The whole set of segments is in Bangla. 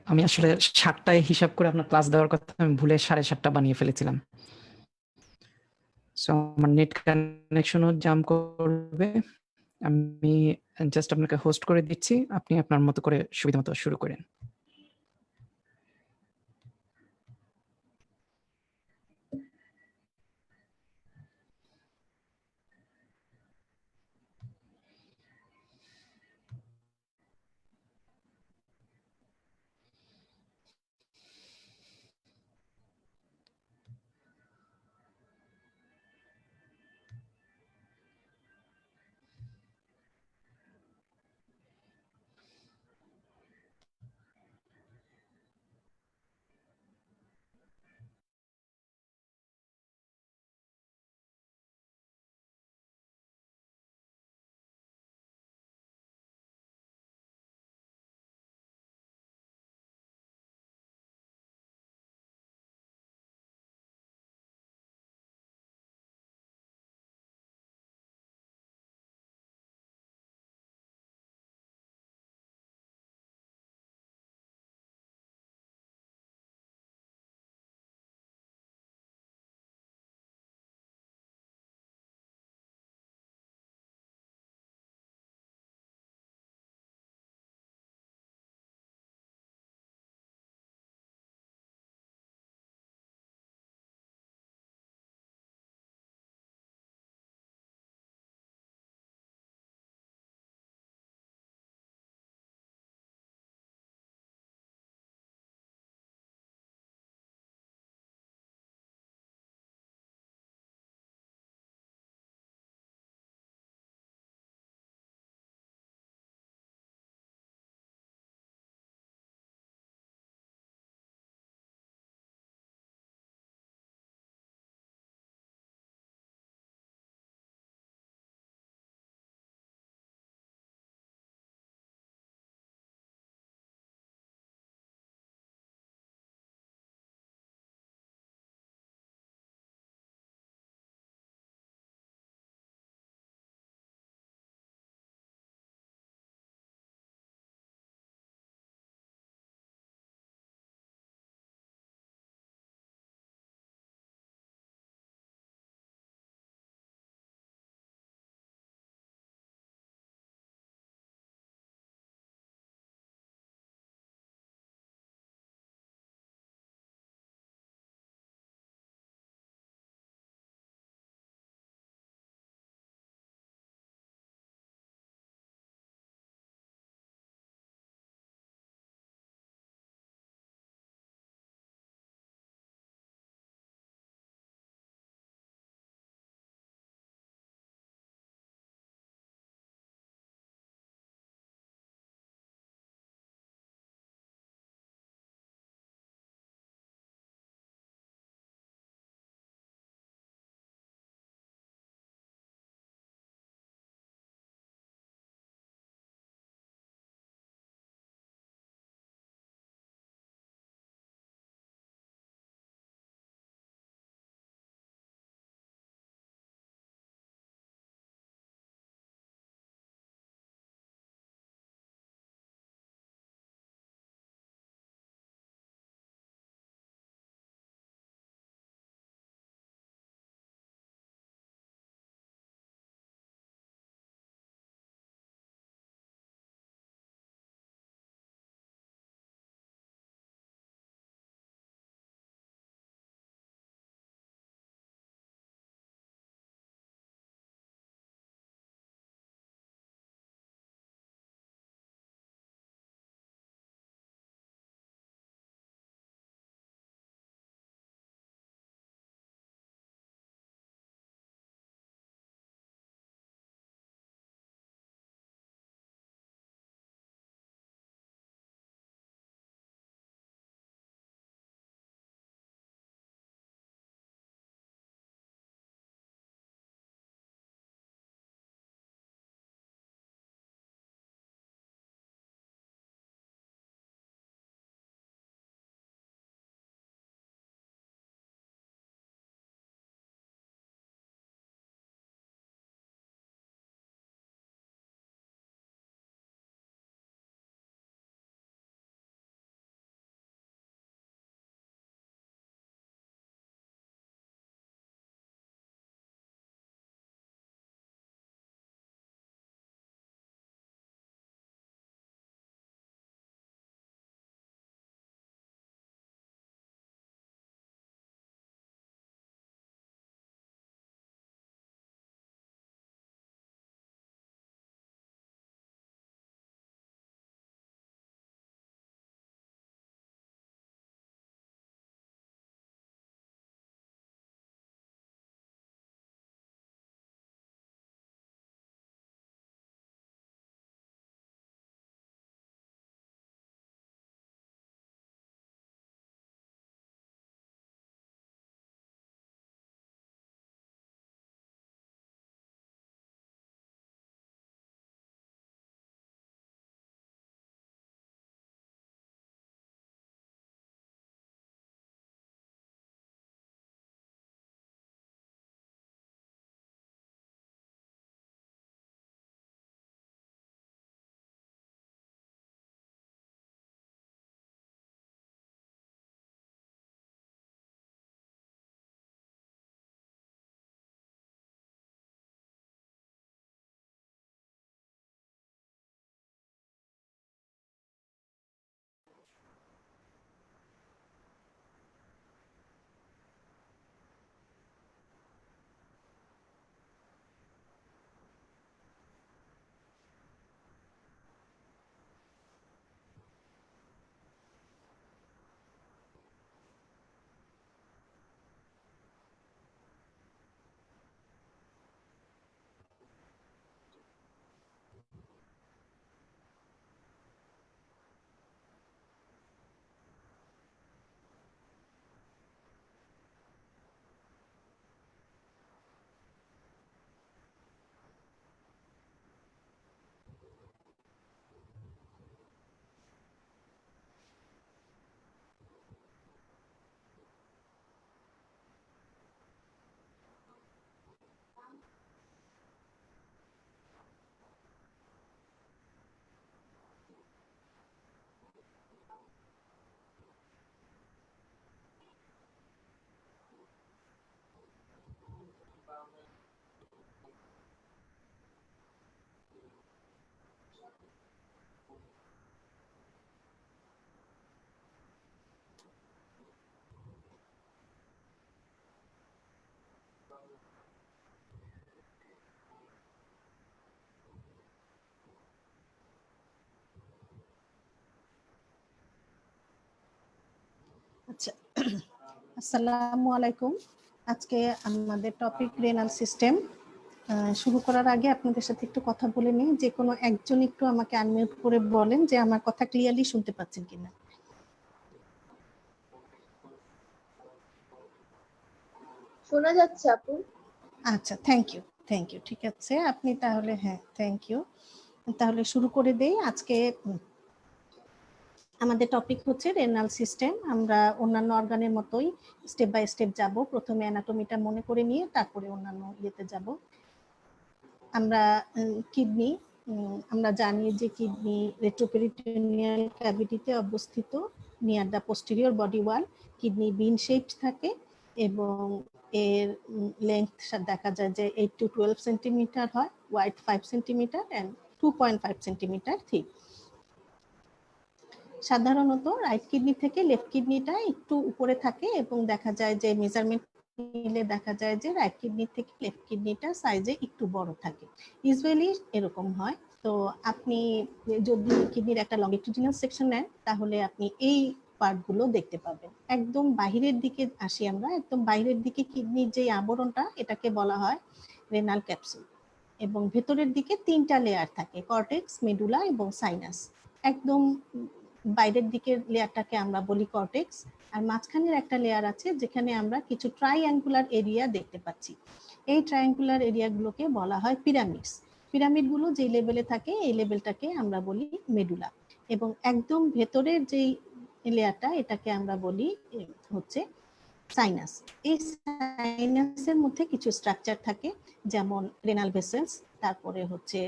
আমি আসলে ৭টায় হিসাব করে আপনার ক্লাস দেওয়ার কথা আমি ভুলে ৭:৩০ বানিয়ে ফেলেছিলাম। সো আমার নেট কানেকশনও জাম্প করবে। আমি জাস্ট আপনাকে হোস্ট করে দিচ্ছি। আপনি আপনার মতো করে সুবিধামতো শুরু করেন। আচ্ছা, আসসালামু আলাইকুম। আজকে আমাদের টপিক রেনাল সিস্টেম। শুরু করার আগে আপনাদের সাথে একটু কথা বলে নিই, যে কোনো একজন একটু আমাকে আনমিউট করে বলেন যে আমার কথা ক্লিয়ারলি শুনতে পাচ্ছেন কিনা। শোনা যাচ্ছে আপু। আচ্ছা, থ্যাংক ইউ। ঠিক আছে, আপনি তাহলে, হ্যাঁ থ্যাংক ইউ। তাহলে শুরু করে দেই। আজকে আমাদের টপিক হচ্ছে রেনাল সিস্টেম। আমরা অন্যান্য অর্গানের মতোই স্টেপ বাই স্টেপ যাব। প্রথমে অ্যানাটমিটা মনে করে নিয়ে তারপরে অন্যান্য ইয়েতে যাব। আমরা কিডনি, আমরা জানি যে কিডনি রেট্রোপেরিটোনিয়াল ক্যাভিটিতে অবস্থিত near the posterior body wall. Kidney bean shaped থাকে এবং এর লেন্থ দেখা যায় যে 8 to 12 সেন্টিমিটার হয়, wide 5 centimetre and 2.5 centimetre thick. সাধারণত রাইট কিডনি থেকে লেফট কিডনিটা একটু উপরে থাকে এবং দেখা যায় যে মেজারমেন্ট নিলে দেখা যায় যে রাইট কিডনি থেকে লেফট কিডনিটা সাইজে একটু বড় থাকে। ইউজুয়ালি এরকম হয়। তো আপনি যদি কিডনির একটা লংগিটিউডিনাল সেকশন নেন তাহলে আপনি এই পার্টগুলো দেখতে পাবেন। একদম বাহিরের দিকে আসি আমরা, একদম বাইরের দিকে কিডনির যে আবরণটা এটাকে বলা হয় রেনাল ক্যাপসুল, এবং ভেতরের দিকে 3টা লেয়ার থাকে, কর্টেক্স, মেডুলা এবং সাইনাস। একদম বাইরের দিকের লেয়ারটাকে আমরা বলি কর্টেক্স, আর মাঝখানের একটা লেয়ার আছে যেখানে আমরা কিছু ট্রাইঅ্যাঙ্গুলার এরিয়া দেখতে পাচ্ছি। এই ট্রাইঅ্যাঙ্গুলার এরিয়াগুলোকে বলা হয় পিরামিডস। পিরামিডগুলো যে লেভেলে থাকে এই লেভেলটাকে আমরা বলি মেডুলা, এবং একদম ভেতরের যেই লেয়ারটা এটাকে আমরা বলি হচ্ছে সাইনাস। এই সাইনাসের মধ্যে কিছু স্ট্রাকচার থাকে, যেমন রেনাল ভেসেলস, তারপরে হচ্ছে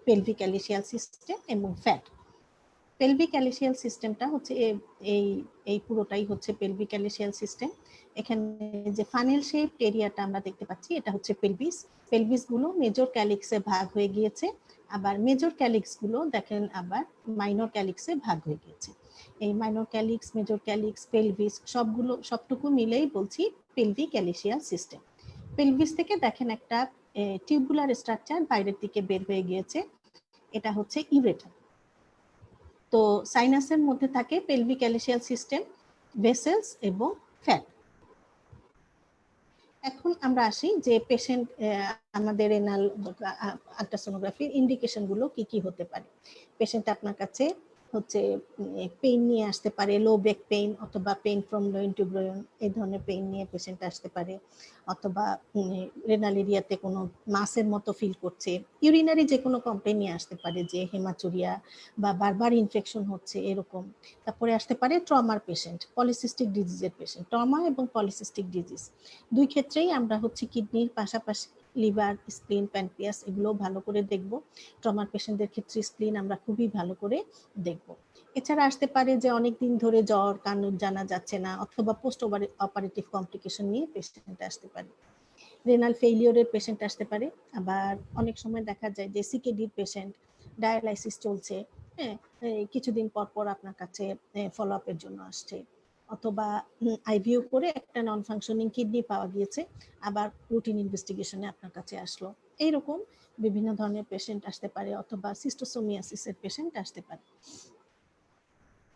পেলভিক অ্যালিশিয়াল সিস্টেম এবং ফ্যাট। পেলভিক অ্যালিশিয়াল সিস্টেমটা হচ্ছে এই পুরোটাই হচ্ছে পেলভিক অ্যালিশিয়াল সিস্টেম। এখানে যে ফানেল শেপ এরিয়াটা আমরা দেখতে পাচ্ছি এটা হচ্ছে পেলভিস। পেলভিস গুলো মেজর ক্যালিক্সে ভাগ হয়ে গিয়েছে, আবার মেজর ক্যালিক্স গুলো দেখেন আবার মাইনর ক্যালিক্সে ভাগ হয়ে গিয়েছে। এই minor calyx, major calyx, pelvis সবটুকু মিলেই বলছি পেলভিক অ্যালিশিয়াল সিস্টেম। পেলভিস থেকে দেখেন একটা টিউবুলার স্ট্রাকচার বাইরের দিকে বের হয়ে গিয়েছে, এটা হচ্ছে ইউরেটার। তো সাইনাসের মধ্যে থাকে পেলভিক অ্যালিশিয়াল সিস্টেম, ভেসেলস এবং ফ্যাট। এখন আমরা আসি যে পেশেন্ট আমাদের রেনাল আল্ট্রাসোনোগ্রাফির ইন্ডিকেশন গুলো কি কি হতে পারে। পেশেন্ট আপনার কাছে হচ্ছে পেইন নিয়ে আসতে পারে, লো ব্যাক পেইন অথবা পেইন ফ্রম লোইন টু গ্লোয়ন, এই ধরনের পেইন নিয়ে পেশেন্ট আসতে পারে, অথবা রেনাল এরিয়াতে কোনো মাসের মতো ফিল করছে, ইউরিনারি যে কোনো কমপ্লেন নিয়ে আসতে পারে, যে হেমাচুরিয়া বা বারবার ইনফেকশন হচ্ছে এরকম। তারপরে আসতে পারে ট্রমার পেশেন্ট, পলিসিস্টিক ডিজিজের পেশেন্ট। ট্রমা এবং পলিসিস্টিক ডিজিজ দুই ক্ষেত্রেই আমরা হচ্ছে কিডনির পাশাপাশি লিভার, স্প্লিন, প্যানক্রিয়াস এগুলো ভালো করে দেখব। ট্রমার পেশেন্টদের ক্ষেত্রে স্প্লিন আমরা খুবই ভালো করে দেখব। এছাড়া আসতে পারে যে অনেক দিন ধরে জ্বর, কানুন জানা যাচ্ছে না, অথবা পোস্ট অপারেটিভ কমপ্লিকেশন নিয়ে পেশেন্ট আসতে পারে। রেনাল ফেইলিওরের পেশেন্ট আসতে পারে। আবার অনেক সময় দেখা যায় যে সিকেডির পেশেন্ট, ডায়ালাইসিস চলছে, হ্যাঁ, কিছুদিন পর পর আপনার কাছে ফলো আপের জন্য আসছে, অথবা আইভিউ করে একটা নন ফাংশনিং কিডনি পাওয়া গিয়েছে, আবার রুটিন ইনভেস্টিগেশনে আপনার কাছে আসলো। এইরকম বিভিন্ন ধরনের পেশেন্ট আসতে পারে, অথবা সিস্টোসোমিয়াসিসের পেশেন্ট আসতে পারে।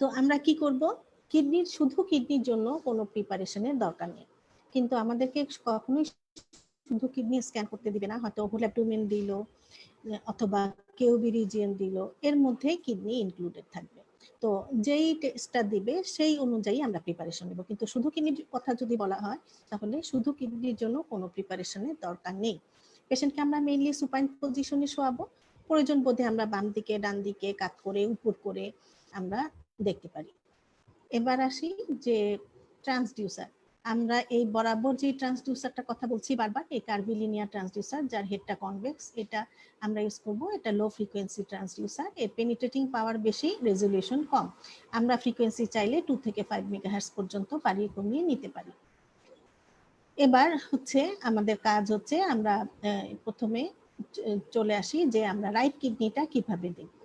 তো আমরা কি করব, শুধু কিডনির জন্য কোনো প্রিপারেশনের দরকার নেই, কিন্তু আমাদেরকে কখনোই শুধু কিডনি স্ক্যান করতে দিবে না। হয়তো হোল অ্যাবডোমেন দিল অথবা কেউবি রিজিয়ন দিল, এর মধ্যে কিডনি ইনক্লুডেড থাকবে। তো যেই টেস্টটা দিবে সেই অনুযায়ী আমরা প্রিপারেশন নেব, কিন্তু শুধু কিডনির কথা যদি বলা হয় তাহলে শুধু কিডনির জন্য কোনো প্রিপারেশনের দরকার নেই। পেশেন্টকে আমরা মেইনলি সুপাইন পজিশনে শোয়াবো, প্রয়োজন বোধে আমরা বাম দিকে, ডান দিকে, কাত করে, উপর করে আমরা দেখতে পারি। এবার আসি যে ট্রান্সডিউসার। আমরা এই বরাবর যে ট্রান্সডিউসারটা কথা বলছি বারবার, এই কার্ভিলিনিয়ার ট্রান্সডিউসার, যার হেডটা কনভেক্স, এটা আমরা ইউজ করব। এটা লো ফ্রিকোয়েন্সি ট্রান্সডিউসার, এর পেনিট্রেটিং পাওয়ার বেশি, রেজলিউশন কম। আমরা ফ্রিকোয়েন্সি চাইলে 2 থেকে 5 মেগাহার্টজ পর্যন্ত বাড়িয়ে কমিয়ে নিতে পারি। এবার হচ্ছে আমাদের কাজ হচ্ছে আমরা প্রথমে চলে আসি যে আমরা রাইট কিডনিটা কিভাবে দেখব।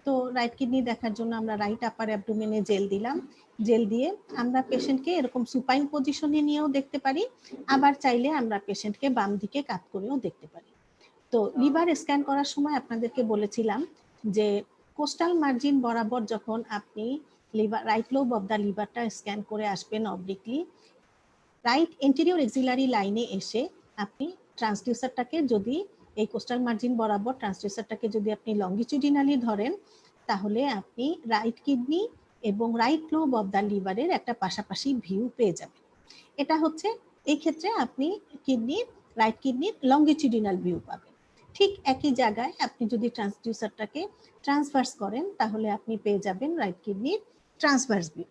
তো রাইট কিডনি দেখার জন্য আমরা রাইট আপার অ্যাবডোমেনে জেল দিলাম। জেল দিয়ে আমরা পেশেন্টকে এরকম সুপাইন পজিশনে নিয়েও দেখতে পারি, আবার চাইলে আমরা পেশেন্টকে বাম দিকে কাত করেও দেখতে পারি। তো লিভার স্ক্যান করার সময় আপনাদেরকে বলেছিলাম যে কোস্টাল মার্জিন বরাবর যখন আপনি liver right lobe of the লিভারটা স্ক্যান করে আসবেন অবলিকলি। রাইট এন্টেরিয়র এক্সিলারি লাইনে এসে আপনি ট্রান্সডিউসারটাকে যদি এই কোস্টাল মার্জিন বরাবর ট্রান্সডিউসারটাকে যদি আপনি লঙ্গিটিউডিনালি ধরেন, তাহলে আপনি রাইট কিডনি এবং রাইট লোব অফ দ্য লিভারের একটা পাশাপাশি ভিউ পেয়ে যাবেন। এটা হচ্ছে এই ক্ষেত্রে আপনি রাইট কিডনির লঙ্গিটিউডিনাল ভিউ পাবেন। ঠিক একই জায়গায় আপনি যদি ট্রান্সডিউসারটাকে ট্রান্সভার্স করেন, তাহলে আপনি পেয়ে যাবেন রাইট কিডনির ট্রান্সভার্স ভিউ।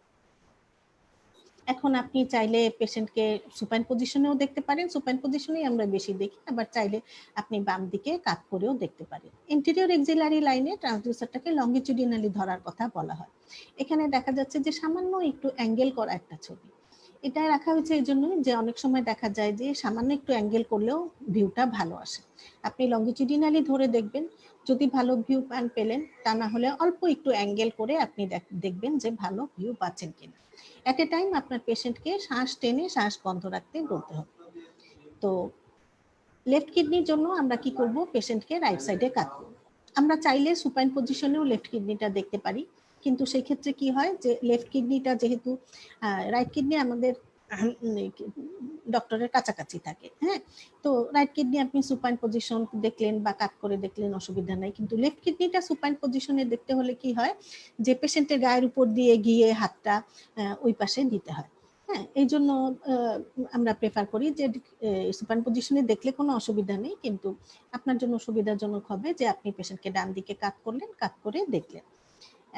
এখন আপনি চাইলে পেশেন্টকে সুপাইন পজিশনেও দেখতে পারেন, সুপাইন পজিশনেই আমরা বেশি দেখি, আবার চাইলে আপনি বাম দিকে কাত করেও দেখতে পারেন। ইন্টেরিয়র এক্সিলারি লাইনে ট্রান্সডিউসারটাকে লঙ্গিটিউডিনালি ধরার কথা বলা হয়। এখানে দেখা যাচ্ছে যে সামান্য একটু অ্যাঙ্গেল করা একটা ছবি। এটা রাখা হয়েছে এই জন্যই যে অনেক সময় দেখা যায় যে সামান্য একটু অ্যাঙ্গেল করলেও ভিউটা ভালো আসে। আপনি লঙ্গিটিউডিনালি ধরে দেখবেন, যদি ভালো ভিউ পেলেন, তা না হলে অল্প একটু অ্যাঙ্গেল করে আপনি দেখবেন যে ভালো ভিউ পাচ্ছেন কিনা। এট এ টাইম আপনার পেশেন্টকে শ্বাস টেনে শ্বাস বন্ধ রাখতে বলতে হবে। তো লেফট কিডনির জন্য আমরা কি করব, পেশেন্টকে রাইট সাইডে কাত করব। আমরা চাইলে সুপাইন পজিশনেও লেফট কিডনিটা দেখতে পারি, কিন্তু সেই ক্ষেত্রে কি হয় যে লেফট কিডনিটা যেহেতু রাইট কিডনি আমাদের ডক্টরের কাছাকাছি থাকে, হ্যাঁ, তো রাইট কিডনি আপনি সুপাইন পজিশন দেখলেন বা কাট করে দেখলেন, অসুবিধা নাই। কিন্তু লেফট কিডনিটা সুপাইন পজিশনে দেখতে হলে কি হয় যে পেশেন্টের গায়ের উপর দিয়ে গিয়ে হাতটা ওই পাশে দিতে হয়। হ্যাঁ, এই জন্য আমরা প্রেফার করি যে সুপাইন পজিশনে দেখলে কোনো অসুবিধা নেই, কিন্তু আপনার জন্য সুবিধাজনক হবে যে আপনি পেশেন্টকে ডান দিকে কাট করলেন, কাট করে দেখলেন।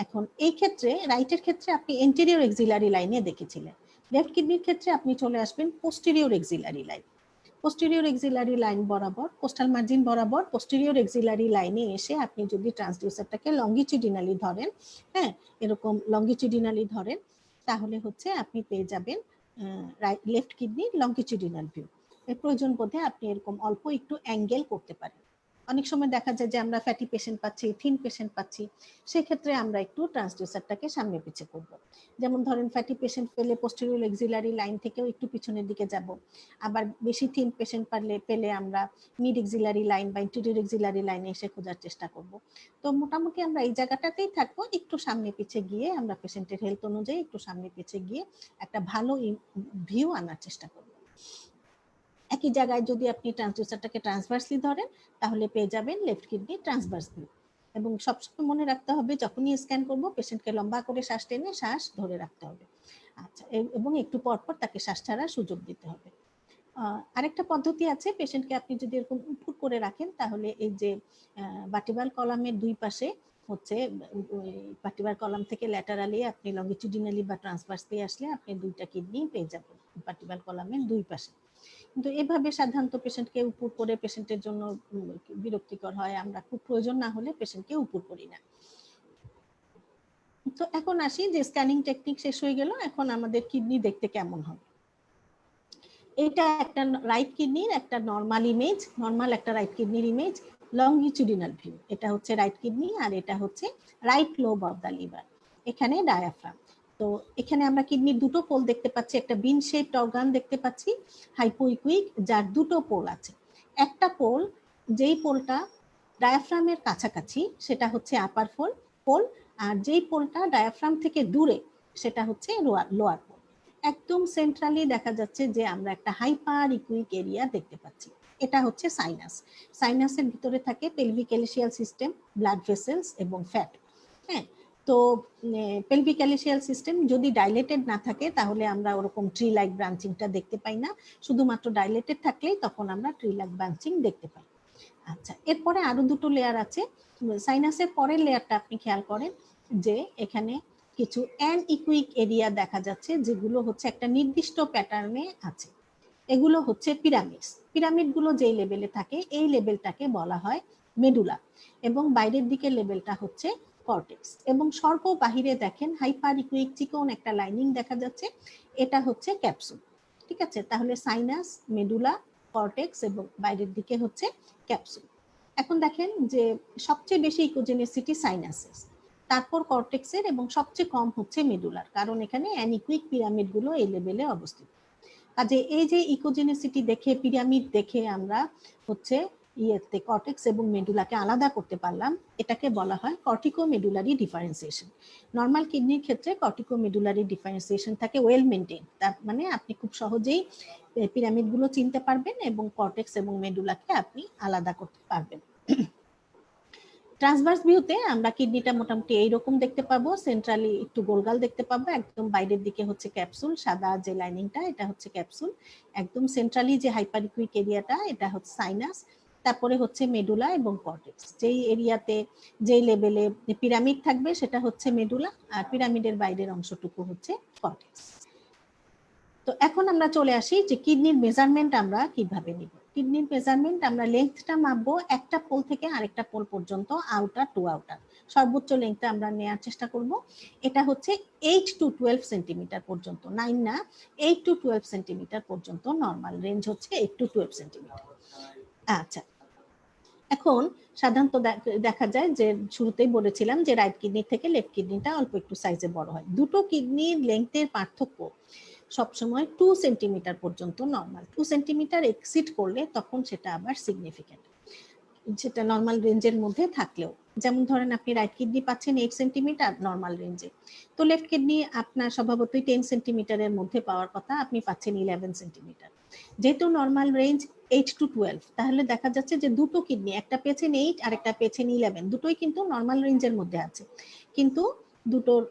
এখন এই ক্ষেত্রে রাইটের ক্ষেত্রে আপনি এন্টেরিয়র এক্সিলারি লাইনে দেখেছিলেন, লেফট কিডনির ক্ষেত্রে আপনি চলে আসবেন posterior axillary line. Posterior axillary line বরাবর, কোস্টাল মার্জিন বরাবর পোস্টেরিয়র এক্সিলারি লাইনে এসে আপনি যদি ট্রান্সডিউসারটাকে লঙ্গিটিউডিনালি ধরেন, হ্যাঁ, এরকম লঙ্গিটিউডিনালি ধরেন, তাহলে হচ্ছে আপনি পেয়ে যাবেন লেফট কিডনির লঙ্গিটিউডিনাল ভিউ। এর প্রয়োজন বোধে আপনি এরকম অল্প একটু অ্যাঙ্গেল করতে পারেন। অনেক সময় দেখা যায় যে আমরা ফ্যাটি পেশেন্ট পাচ্ছি, থিন পেশেন্ট পাচ্ছি, সেক্ষেত্রে আমরা একটু ট্রান্সডিউসারটাকে সামনে পিছিয়ে করব। যেমন ধরেন ফ্যাটি পেশেন্ট পেলে পোস্টেরিয়র এক্সিলারি লাইন থেকেও একটু পিছনের দিকে যাব, আবার বেশি থিন পেশেন্ট পেলে আমরা মিড এক্সিলারি লাইন বা ইন্টেরিয়র এক্সিলারি লাইনে এসে খোঁজার চেষ্টা করব। তো মোটামুটি আমরা এই জায়গাটাতেই থাকবো, একটু সামনে পিছিয়ে গিয়ে আমরা পেশেন্টের হেলথ অনুযায়ী একটু সামনে পিছিয়ে গিয়ে একটা ভালো ভিউ আনার চেষ্টা করব। একই জায়গায় যদি আপনি ট্রান্সডিউসারটাকে ট্রান্সভার্সলি ধরেন, তাহলে পেয়ে যাবেন লেফট কিডনি ট্রান্সভার্স ভিউ। এবং সবসময় মনে রাখতে হবে যখনই স্ক্যান করব, পেশেন্টকে লম্বা করে শ্বাস টেনে শ্বাস ধরে রাখতে হবে। আচ্ছা, এবং একটু পর পর তাকে শ্বাস ছাড়ার সুযোগ দিতে হবে। আরেকটা পদ্ধতি আছে, পেশেন্টকে আপনি যদি এরকম উপুর করে রাখেন, তাহলে এই যে ভার্টিব্রাল কলামের দুই পাশে হচ্ছে ভার্টিব্রাল কলাম থেকে ল্যাটারালি আপনি লঙ্গিটিউডিনালি বা ট্রান্সভার্সলি আসলে আপনি দুইটা কিডনি পেয়ে যাবেন ভার্টিব্রাল কলামের দুই পাশে। কিন্তু এভাবে সাধারণত পেশেন্টকে উপুর করে পেশেন্টের জন্য বিরক্তিকর হয়, আমরা খুব প্রয়োজন না হলে পেশেন্টকে উপুর করি না। তো এখন আসি যে স্ক্যানিং টেকনিক শেষ হয়ে গেল, এখন আমাদের কিডনি দেখতে কেমন হবে। এটা একটা রাইট কিডনির একটা নর্মাল ইমেজ, নর্মাল একটা রাইট কিডনির ইমেজ, লঙ্গিটিউডিনাল ভিউ। এটা হচ্ছে রাইট কিডনি আর এটা হচ্ছে right lobe of the liver, এখানে ডায়াফ্রাম। তো এখানে আমরা কিডনির দুটো পোল দেখতে পাচ্ছি, একটা বিন শেপড অর্গান দেখতে পাচ্ছি হাইপোইকুইক, যার দুটো পোল আছে। একটা পোল, যেই পোলটা ডায়াফ্রামের কাছাকাছি, সেটা হচ্ছে আপার পোল, আর যেই পোলটা ডায়াফ্রাম থেকে দূরে সেটা হচ্ছে লোয়ার পোল। একদম সেন্ট্রালি দেখা যাচ্ছে যে আমরা একটা হাইপার ইকুইক এরিয়া দেখতে পাচ্ছি, এটা হচ্ছে সাইনাস। সাইনাসের ভিতরে থাকে পেলভিক এলিশিয়াল সিস্টেম, ব্লাড ভেসেলস এবং ফ্যাট। হ্যাঁ, তো পেলভিক এলিশিয়াল সিস্টেম যদি ডাইলেটেড না থাকে তাহলে আমরা ওরকম ট্রি লাইক ব্রাঞ্চিংটা দেখতে পাই না, শুধুমাত্র ডাইলেটেড থাকলেই তখন আমরা ট্রি লাইক ব্রাঞ্চিং দেখতে পাই। আচ্ছা, এরপরে আরো দুটো লেয়ার আছে। সাইনাসের পরের লেয়ারটা আপনি খেয়াল করেন যে এখানে কিছু অ্যানইকুইক এরিয়া দেখা যাচ্ছে, যেগুলো হচ্ছে একটা নির্দিষ্ট প্যাটার্নে আছে। এগুলো হচ্ছে পিরামিডস। পিরামিডগুলো যেই লেভেলে থাকে এই লেভেলটাকে বলা হয় মেডুলা, এবং বাইরের দিকে লেভেলটা হচ্ছে কর্টেক্স। এবং সর্ব বাহিরে দেখেন হাইপার ইকুইক চিকন একটা লাইনিং দেখা যাচ্ছে, এটা হচ্ছে ক্যাপসুল। ঠিক আছে, তাহলে সাইনাস, মেডুলা, কর্টেক্স এবং বাইরের দিকে হচ্ছে ক্যাপসুল। এখন দেখেন যে সবচেয়ে বেশি ইকোজেনেসিটি সাইনাসেস, তারপর কর্টেক্সের, এবং সবচেয়ে কম হচ্ছে মেডুলার, কারণ এখানে অ্যানিকুইক পিরামিড গুলো এই লেভেলে অবস্থিত। কাজে এই যে ইকোজেনেসিটি দেখে, পিরামিড দেখে আমরা হচ্ছে ইয়েতে কর্টেক্স এবং মেডুলাকে আলাদা করতে পারলাম, এটাকে বলা হয় কর্টিকোমেডুলারি ডিফারেন্সিয়েশন। নর্মাল কিডনির ক্ষেত্রে কর্টিকোমেডুলারি ডিফারেন্সিয়েশন থাকে ওয়েল মেনটেন, তার মানে আপনি খুব সহজেই পিরামিডগুলো চিনতে পারবেন এবং কর্টেক্স এবং মেডুলাকে আপনি আলাদা করতে পারবেন। ট্রান্সভার্স ভিউতে আমরা কিডনিটা মোটামুটি এইরকম দেখতে পাবো, সেন্ট্রালি একটু গোলগাল দেখতে পাবো, একদম বাইরের দিকে হচ্ছে ক্যাপসুল, সাদা যে লাইনিংটা এটা হচ্ছে ক্যাপসুল, একদম সেন্ট্রালি যে হাইপারিকুইক এরিয়াটা এটা হচ্ছে সাইনাস, তারপরে হচ্ছে মেডুলা এবং কর্টেক্স। যেই এরিয়াতে যেই লেভেলে পিরামিড থাকবে সেটা হচ্ছে মেডুলা, আর পিরামিডের বাইরের অংশটুকু হচ্ছে কর্টেক্স। তো এখন আমরা চলে আসি যে কিডনির মেজারমেন্ট আমরা কিভাবে নিব। কিডনির মেজারমেন্ট আমরা লেংথটা মাপবো একটা পোল থেকে আরেকটা পোল পর্যন্ত, আউটার টু আউটার। সর্বোচ্চ লেংথটা আমরা নেওয়ার চেষ্টা করব, এটা হচ্ছে 8 to 12 সেন্টিমিটার পর্যন্ত, 9 না 8 to 12 সেন্টিমিটার পর্যন্ত নর্মাল রেঞ্জ হচ্ছে 8 to 12 সেন্টিমিটার। আচ্ছা, এখন সাধারণত দেখা যায় যে শুরুতেই বলেছিলাম যে রাইট কিডনি থেকে লেফট কিডনিটা অল্প একটু সাইজে বড় হয়। দুটো কিডনির লেংথের পার্থক্য সবসময় 2 সেন্টিমিটার পর্যন্ত নর্মাল, 2 সেন্টিমিটার এক্সিড করলে তখন সেটা আবার সিগনিফিকেন্ট, যেটা নর্মাল রেঞ্জের মধ্যে থাকলেও। যেমন ধরেন আপনি রাইট কিডনি পাচ্ছেন 8 সেন্টিমিটার নর্মাল রেঞ্জে, তো লেফট কিডনি আপনার স্বভাবতই 10 সেন্টিমিটারের মধ্যে পাওয়ার কথা, আপনি পাচ্ছেন 11 সেন্টিমিটার। যেহেতু নর্মাল রেঞ্জ 8 to 12, তাহলে দেখা যাচ্ছে যে দুটো কিডনি, একটা পেয়েছেন 8 আর একটা পেয়েছেন 11, দুটোই কিন্তু নর্মাল রেঞ্জের মধ্যে আছে, কিন্তু দুটোর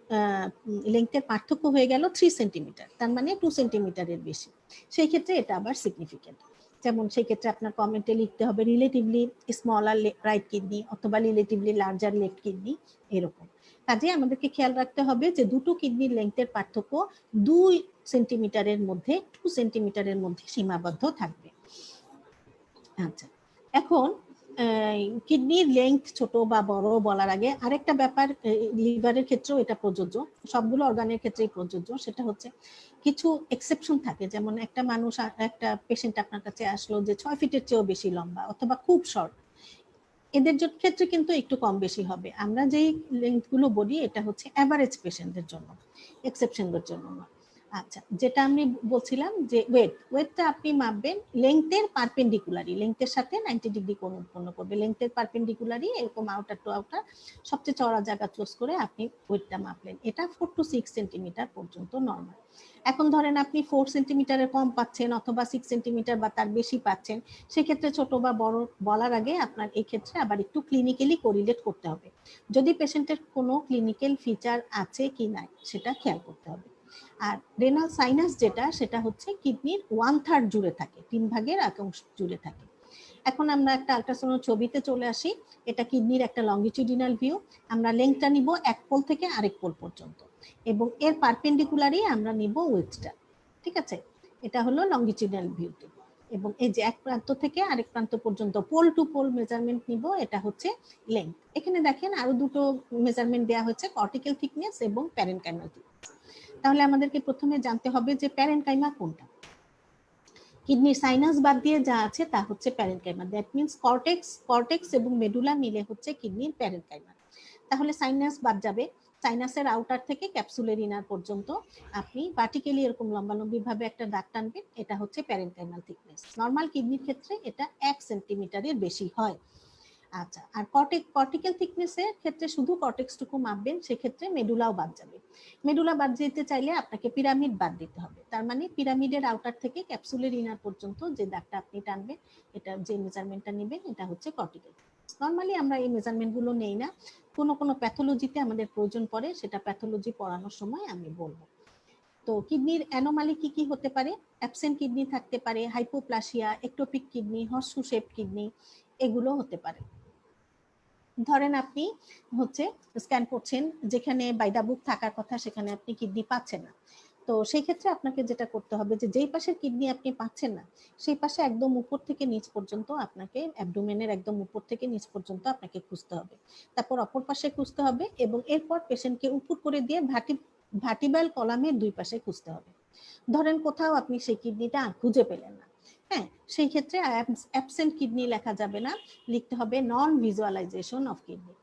লেংথের পার্থক্য হয়ে গেল 3 সেন্টিমিটার, তার মানে 2 সেন্টিমিটারের বেশি। সেই ক্ষেত্রে এটা আবার সিগনিফিকেন্ট। যেমন সেই ক্ষেত্রে আপনার কমেন্টে লিখতে হবে রিলেটিভলি স্মলার রাইট কিডনি অথবা রিলেটিভলি লার্জার লেফট কিডনি, এরকম। কাজে আমাদেরকে খেয়াল রাখতে হবে যে দুটো কিডনির লেংথের পার্থক্য 2 সেন্টিমিটারের মধ্যে, 2 সেন্টিমিটারের মধ্যে সীমাবদ্ধ থাকবে। আচ্ছা, এখন কিডনির লেংথ ছোট বা বড় বলার আগে আরেকটা ব্যাপার, লিভারের ক্ষেত্রেও এটা প্রযোজ্য, সবগুলো অর্গানের ক্ষেত্রেই প্রযোজ্য, সেটা হচ্ছে কিছু এক্সেপশন থাকে। যেমন একটা মানুষ, একটা পেশেন্ট আপনার কাছে আসলো যে 6 ফিটের চেয়েও বেশি লম্বা অথবা খুব শর্ট, এদের ক্ষেত্রে কিন্তু একটু কম বেশি হবে। আমরা যেই লেংথ গুলো বলি এটা হচ্ছে এভারেজ পেশেন্টদের জন্য, এক্সেপশনদের জন্য না। আচ্ছা, যেটা আমি বলছিলাম যে ওয়েটটা আপনি মাপবেন লেংথের পারপেন্ডিকুলারি, লেংথের সাথে 90 ডিগ্রি কোণ উৎপন্ন করবে, লেংথের পারপেন্ডিকুলারি এরকম আউটার টু আউটার সবচেয়ে চওড়া জায়গা চুজ করে আপনি ওয়েটটা মাপলেন, এটা 4 to 6 সেন্টিমিটার পর্যন্ত নরমাল। এখন ধরেন আপনি 4 সেন্টিমিটারের কম পাচ্ছেন অথবা 6 সেন্টিমিটার বা তার বেশি পাচ্ছেন, সেক্ষেত্রে ছোট বা বড় বলার আগে আপনার এই ক্ষেত্রে আবার একটু ক্লিনিক্যালি কোরিলেট করতে হবে, যদি পেশেন্টের কোনো ক্লিনিক্যাল ফিচার আছে কি নাই সেটা খেয়াল করতে হবে। আর রেনাল সাইনাস যেটা, সেটা হচ্ছে কিডনির 1/3 জুড়ে থাকে, 3 ভাগের 1 অংশ জুড়ে থাকে। এখন আমরা একটা আল্ট্রাসাউন্ড ছবিতে চলে আসি, এটা কিডনির একটা লংগিটিউডিনাল ভিউ। আমরা লেংথটা নিব এক পোল থেকে আরেক পোল পর্যন্ত এবং এর পারপেন্ডিকুলারই আমরা নিব উইথটা, ঠিক আছে? এটা হলো লংগিটিউডিনাল ভিউতে, এবং এই যে এক প্রান্ত থেকে আরেক প্রান্ত পর্যন্ত পোল টু পোল মেজারমেন্ট নিব, এটা হচ্ছে লেংথ। এখানে দেখেন আরো দুটো মেজারমেন্ট দেওয়া হচ্ছে, কর্টিক্যাল থিকনেস এবং প্যারেনকাইমাল থিকনেস। তাহলে আমাদেরকে প্রথমে জানতে হবে যে প্যারেনকাইমা কোনটা। কিডনির সাইনাস বাদ দিয়ে যা আছে তা হচ্ছে প্যারেনকাইমা, দ্যাট মিন্স কর্টেক্স এবং মেডুলা মিলে হচ্ছে কিডনির প্যারেনকাইমা। তাহলে সাইনাস বাদ যাবে, সাইনাসের আউটার থেকে ক্যাপসুলের ইনার পর্যন্ত আপনি ভার্টিক্যালি এরকম লম্বালম্বি ভাবে একটা দাগ টানবেন, এটা হচ্ছে প্যারেনকাইমাল থিকনেস। নর্মাল কিডনির ক্ষেত্রে এটা 1 সেন্টিমিটারের বেশি হয়। আচ্ছা, আর কর্টিক্যাল থিকনেসের ক্ষেত্রে শুধু কর্টেক্সটুকু মাপবেন, সেক্ষেত্রে মেডুলাও বাদ যাবে। মেডুলা বাদ দিতে চাইলে আপনাকে পিরামিড বাদ দিতে হবে, তার মানে পিরামিডের আউটার থেকে ক্যাপসুলের ইনার পর্যন্ত যে দাগটা আপনি টানবেন, এটা যে মেজারমেন্টটা নেবেন, এটা হচ্ছে কর্টিক্যাল। নর্মালি আমরা এই মেজারমেন্টগুলো নেই না, কোনো কোনো প্যাথোলজিতে আমাদের প্রয়োজন পড়ে, সেটা প্যাথোলজি পড়ানোর সময় আমি বলবো। তো কিডনির অ্যানোমালি কি কি হতে পারে? অ্যাবসেন্ট কিডনি থাকতে পারে, hypoplasia, ectopic kidney, horseshoe shape kidney, এগুলো হতে পারে। ধরেন আপনি হচ্ছে স্ক্যান করছেন, যেখানে বাই দা বুক থাকার কথা সেখানে আপনি কিডনি পাচ্ছেন না, তো সেই ক্ষেত্রে আপনাকে যেটা করতে হবে যে যেই পাশের কিডনি আপনি পাচ্ছেন না সেই পাশে একদম উপর থেকে নিচ পর্যন্ত আপনাকে, অ্যাবডোমেনের একদম উপর থেকে নিচ পর্যন্ত আপনাকে খুঁজতে হবে, তারপর অপর পাশে খুঁজতে হবে এবং এরপর পেশেন্টকে উপর করে দিয়ে ভার্টিব্রাল কলামের দুই পাশে খুঁজতে হবে। ধরেন কোথাও আপনি সেই কিডনিটা খুঁজে পেলেন না, হ্যাঁ, সেই ক্ষেত্রে অ্যাবসেন্ট কিডনি লেখা যাবে না, লিখতে হবে non visualization of kidney,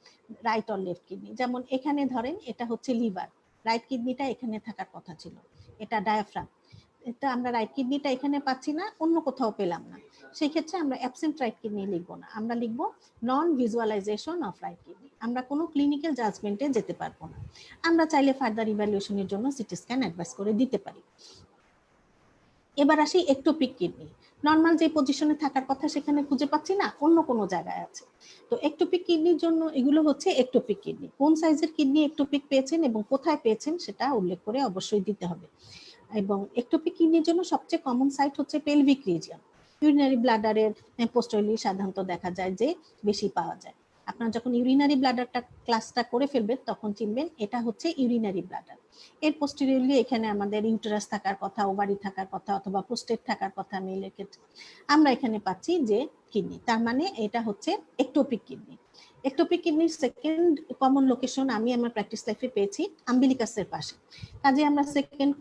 right or left kidney. যেমন এখানে ধরেন এটা হচ্ছে লিভার, রাইট কিডনিটা এখানে থাকার কথা ছিল, এটা ডায়াফ্রাম, এটা আমরা রাইট কিডনিটা এখানে পাচ্ছি না, অন্য কোথাও পেলাম না, সেই ক্ষেত্রে আমরা অ্যাবসেন্ট রাইট কিডনি লিখবো না, আমরা লিখবো নন ভিজুয়ালাইজেশন অফ রাইট কিডনি। আমরা কোনো ক্লিনিক্যাল জাজমেন্টে যেতে পারবো না, আমরা চাইলে ফার্দার ইভ্যালুয়েশনের জন্য সিটি স্ক্যান অ্যাডভাইস করে দিতে পারি। এবার আসি একটোপিক কিডনি। নর্মাল যে পজিশনে থাকার কথা সেখানে খুঁজে পাচ্ছি না, অন্য কোনো জায়গায় আছে। তো একটোপিক কিডনির জন্য এগুলো হচ্ছে একটোপিক কিডনি। কোন সাইজের কিডনি একটোপিক পেয়েছেন এবং কোথায় পেয়েছেন সেটা উল্লেখ করে অবশ্যই দিতে হবে। এবং একটোপিক কিডনির জন্য সবচেয়ে কমন সাইট হচ্ছে পেলভিক রিজিয়ন। ইউরিনারি ব্লাডারের পোস্টেরিয়রলি সাধারণত দেখা যায় যে বেশি পাওয়া যায়। আপনারা যখন ইউরিনারি ব্লাডারটা ক্লাসটা করে ফেলবেন তখন চিনবেন এটা হচ্ছে ইউরিনারি ব্লাডার। এর পোস্টেরিয়রলি এখানে আমাদের ইউটেরাস থাকার কথা, ওভারি থাকার কথা, অথবা প্রোস্টেট থাকার কথা মেলের ক্ষেত্রে। আমরা এখানে পাচ্ছি যে কিডনি, তার মানে এটা হচ্ছে একটোপিক কিডনি। একটোপিক কিডনির সেকেন্ড কমন লোকেশন আমি আমার প্র্যাকটিস লাইফে পেয়েছি আম্বিলিকাসের পাশে। কাজে আমরা সেকেন্ড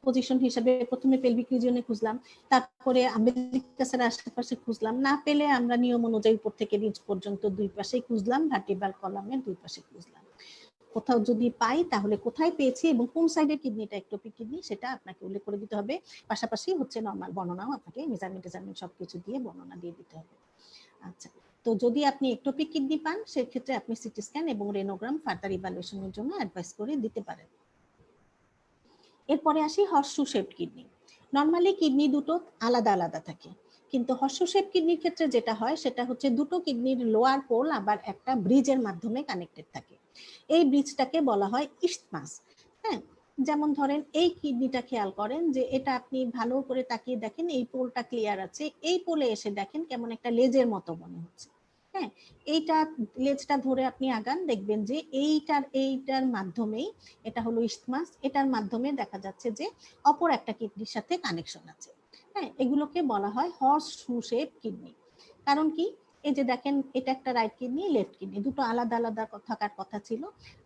পজিশন হিসেবে প্রথমে পেলভিক রিজিয়নে খুঁজলাম, তারপরে আম্বিলিকাসের আশেপাশে খুঁজলাম, না পেলে আমরা নিয়ম অনুযায়ী উপর থেকে নিচ পর্যন্ত দুই পাশেই খুঁজলাম, ভার্টিব্রাল কলামের দুই পাশে খুঁজলাম। কোথাও যদি পাই তাহলে কোথায় পেয়েছি এবং কোন সাইডের কিডনিটা একটোপিক কিডনি সেটা আপনাকে উল্লেখ করে দিতে হবে। পাশাপাশি হচ্ছে নরমাল বর্ণনাও আপনাকে মেজারমেন্ট সবকিছু দিয়ে বর্ণনা দিয়ে দিতে হবে। আচ্ছা, তো যদি আপনি একটোপিক কিডনি পান সেক্ষেত্রে আপনি সিটি স্ক্যান এবং রেনোগ্রাম ফার্দার ইভ্যালুয়েশনের জন্য অ্যাডভাইস করে দিতে পারেন। এরপরে আসি horseshoe shaped kidney. Normally kidney দুটো আলাদা আলাদা থাকে, কিন্তু হর্সশু শেপ কিডনির ক্ষেত্রে যেটা হয় সেটা হচ্ছে দুটো কিডনির লোয়ার পোল আবার একটা ব্রিজের মাধ্যমে কানেক্টেড থাকে। এই ব্রিজটাকে বলা হয় ইসথমাস। হ্যাঁ, যেমন ধরেন এই কিডনিটা খেয়াল করেন যে এটা আপনি ভালো করে তাকিয়ে দেখেন, এই পোলটা ক্লিয়ার আছে, এই পোলে এসে দেখেন কেমন একটা লেজের মতো মনে হচ্ছে। হ্যাঁ, এইটা লেজটা ধরে আপনি আগান, দেখবেন যে এইটার মাধ্যমেই, এটা হলো ইসথমাস, এটার মাধ্যমে দেখা যাচ্ছে যে অপর একটা কিডনির সাথে কানেকশন আছে। হ্যাঁ, এগুলোকে বলা হয় হর্সশু শেপ কিডনি। কারণ কি, এই যে দেখেন এটা একটা রাইট কিডনি, লেফট কিডনি, দুটো আলাদা আলাদা থাকার কথা ছিল।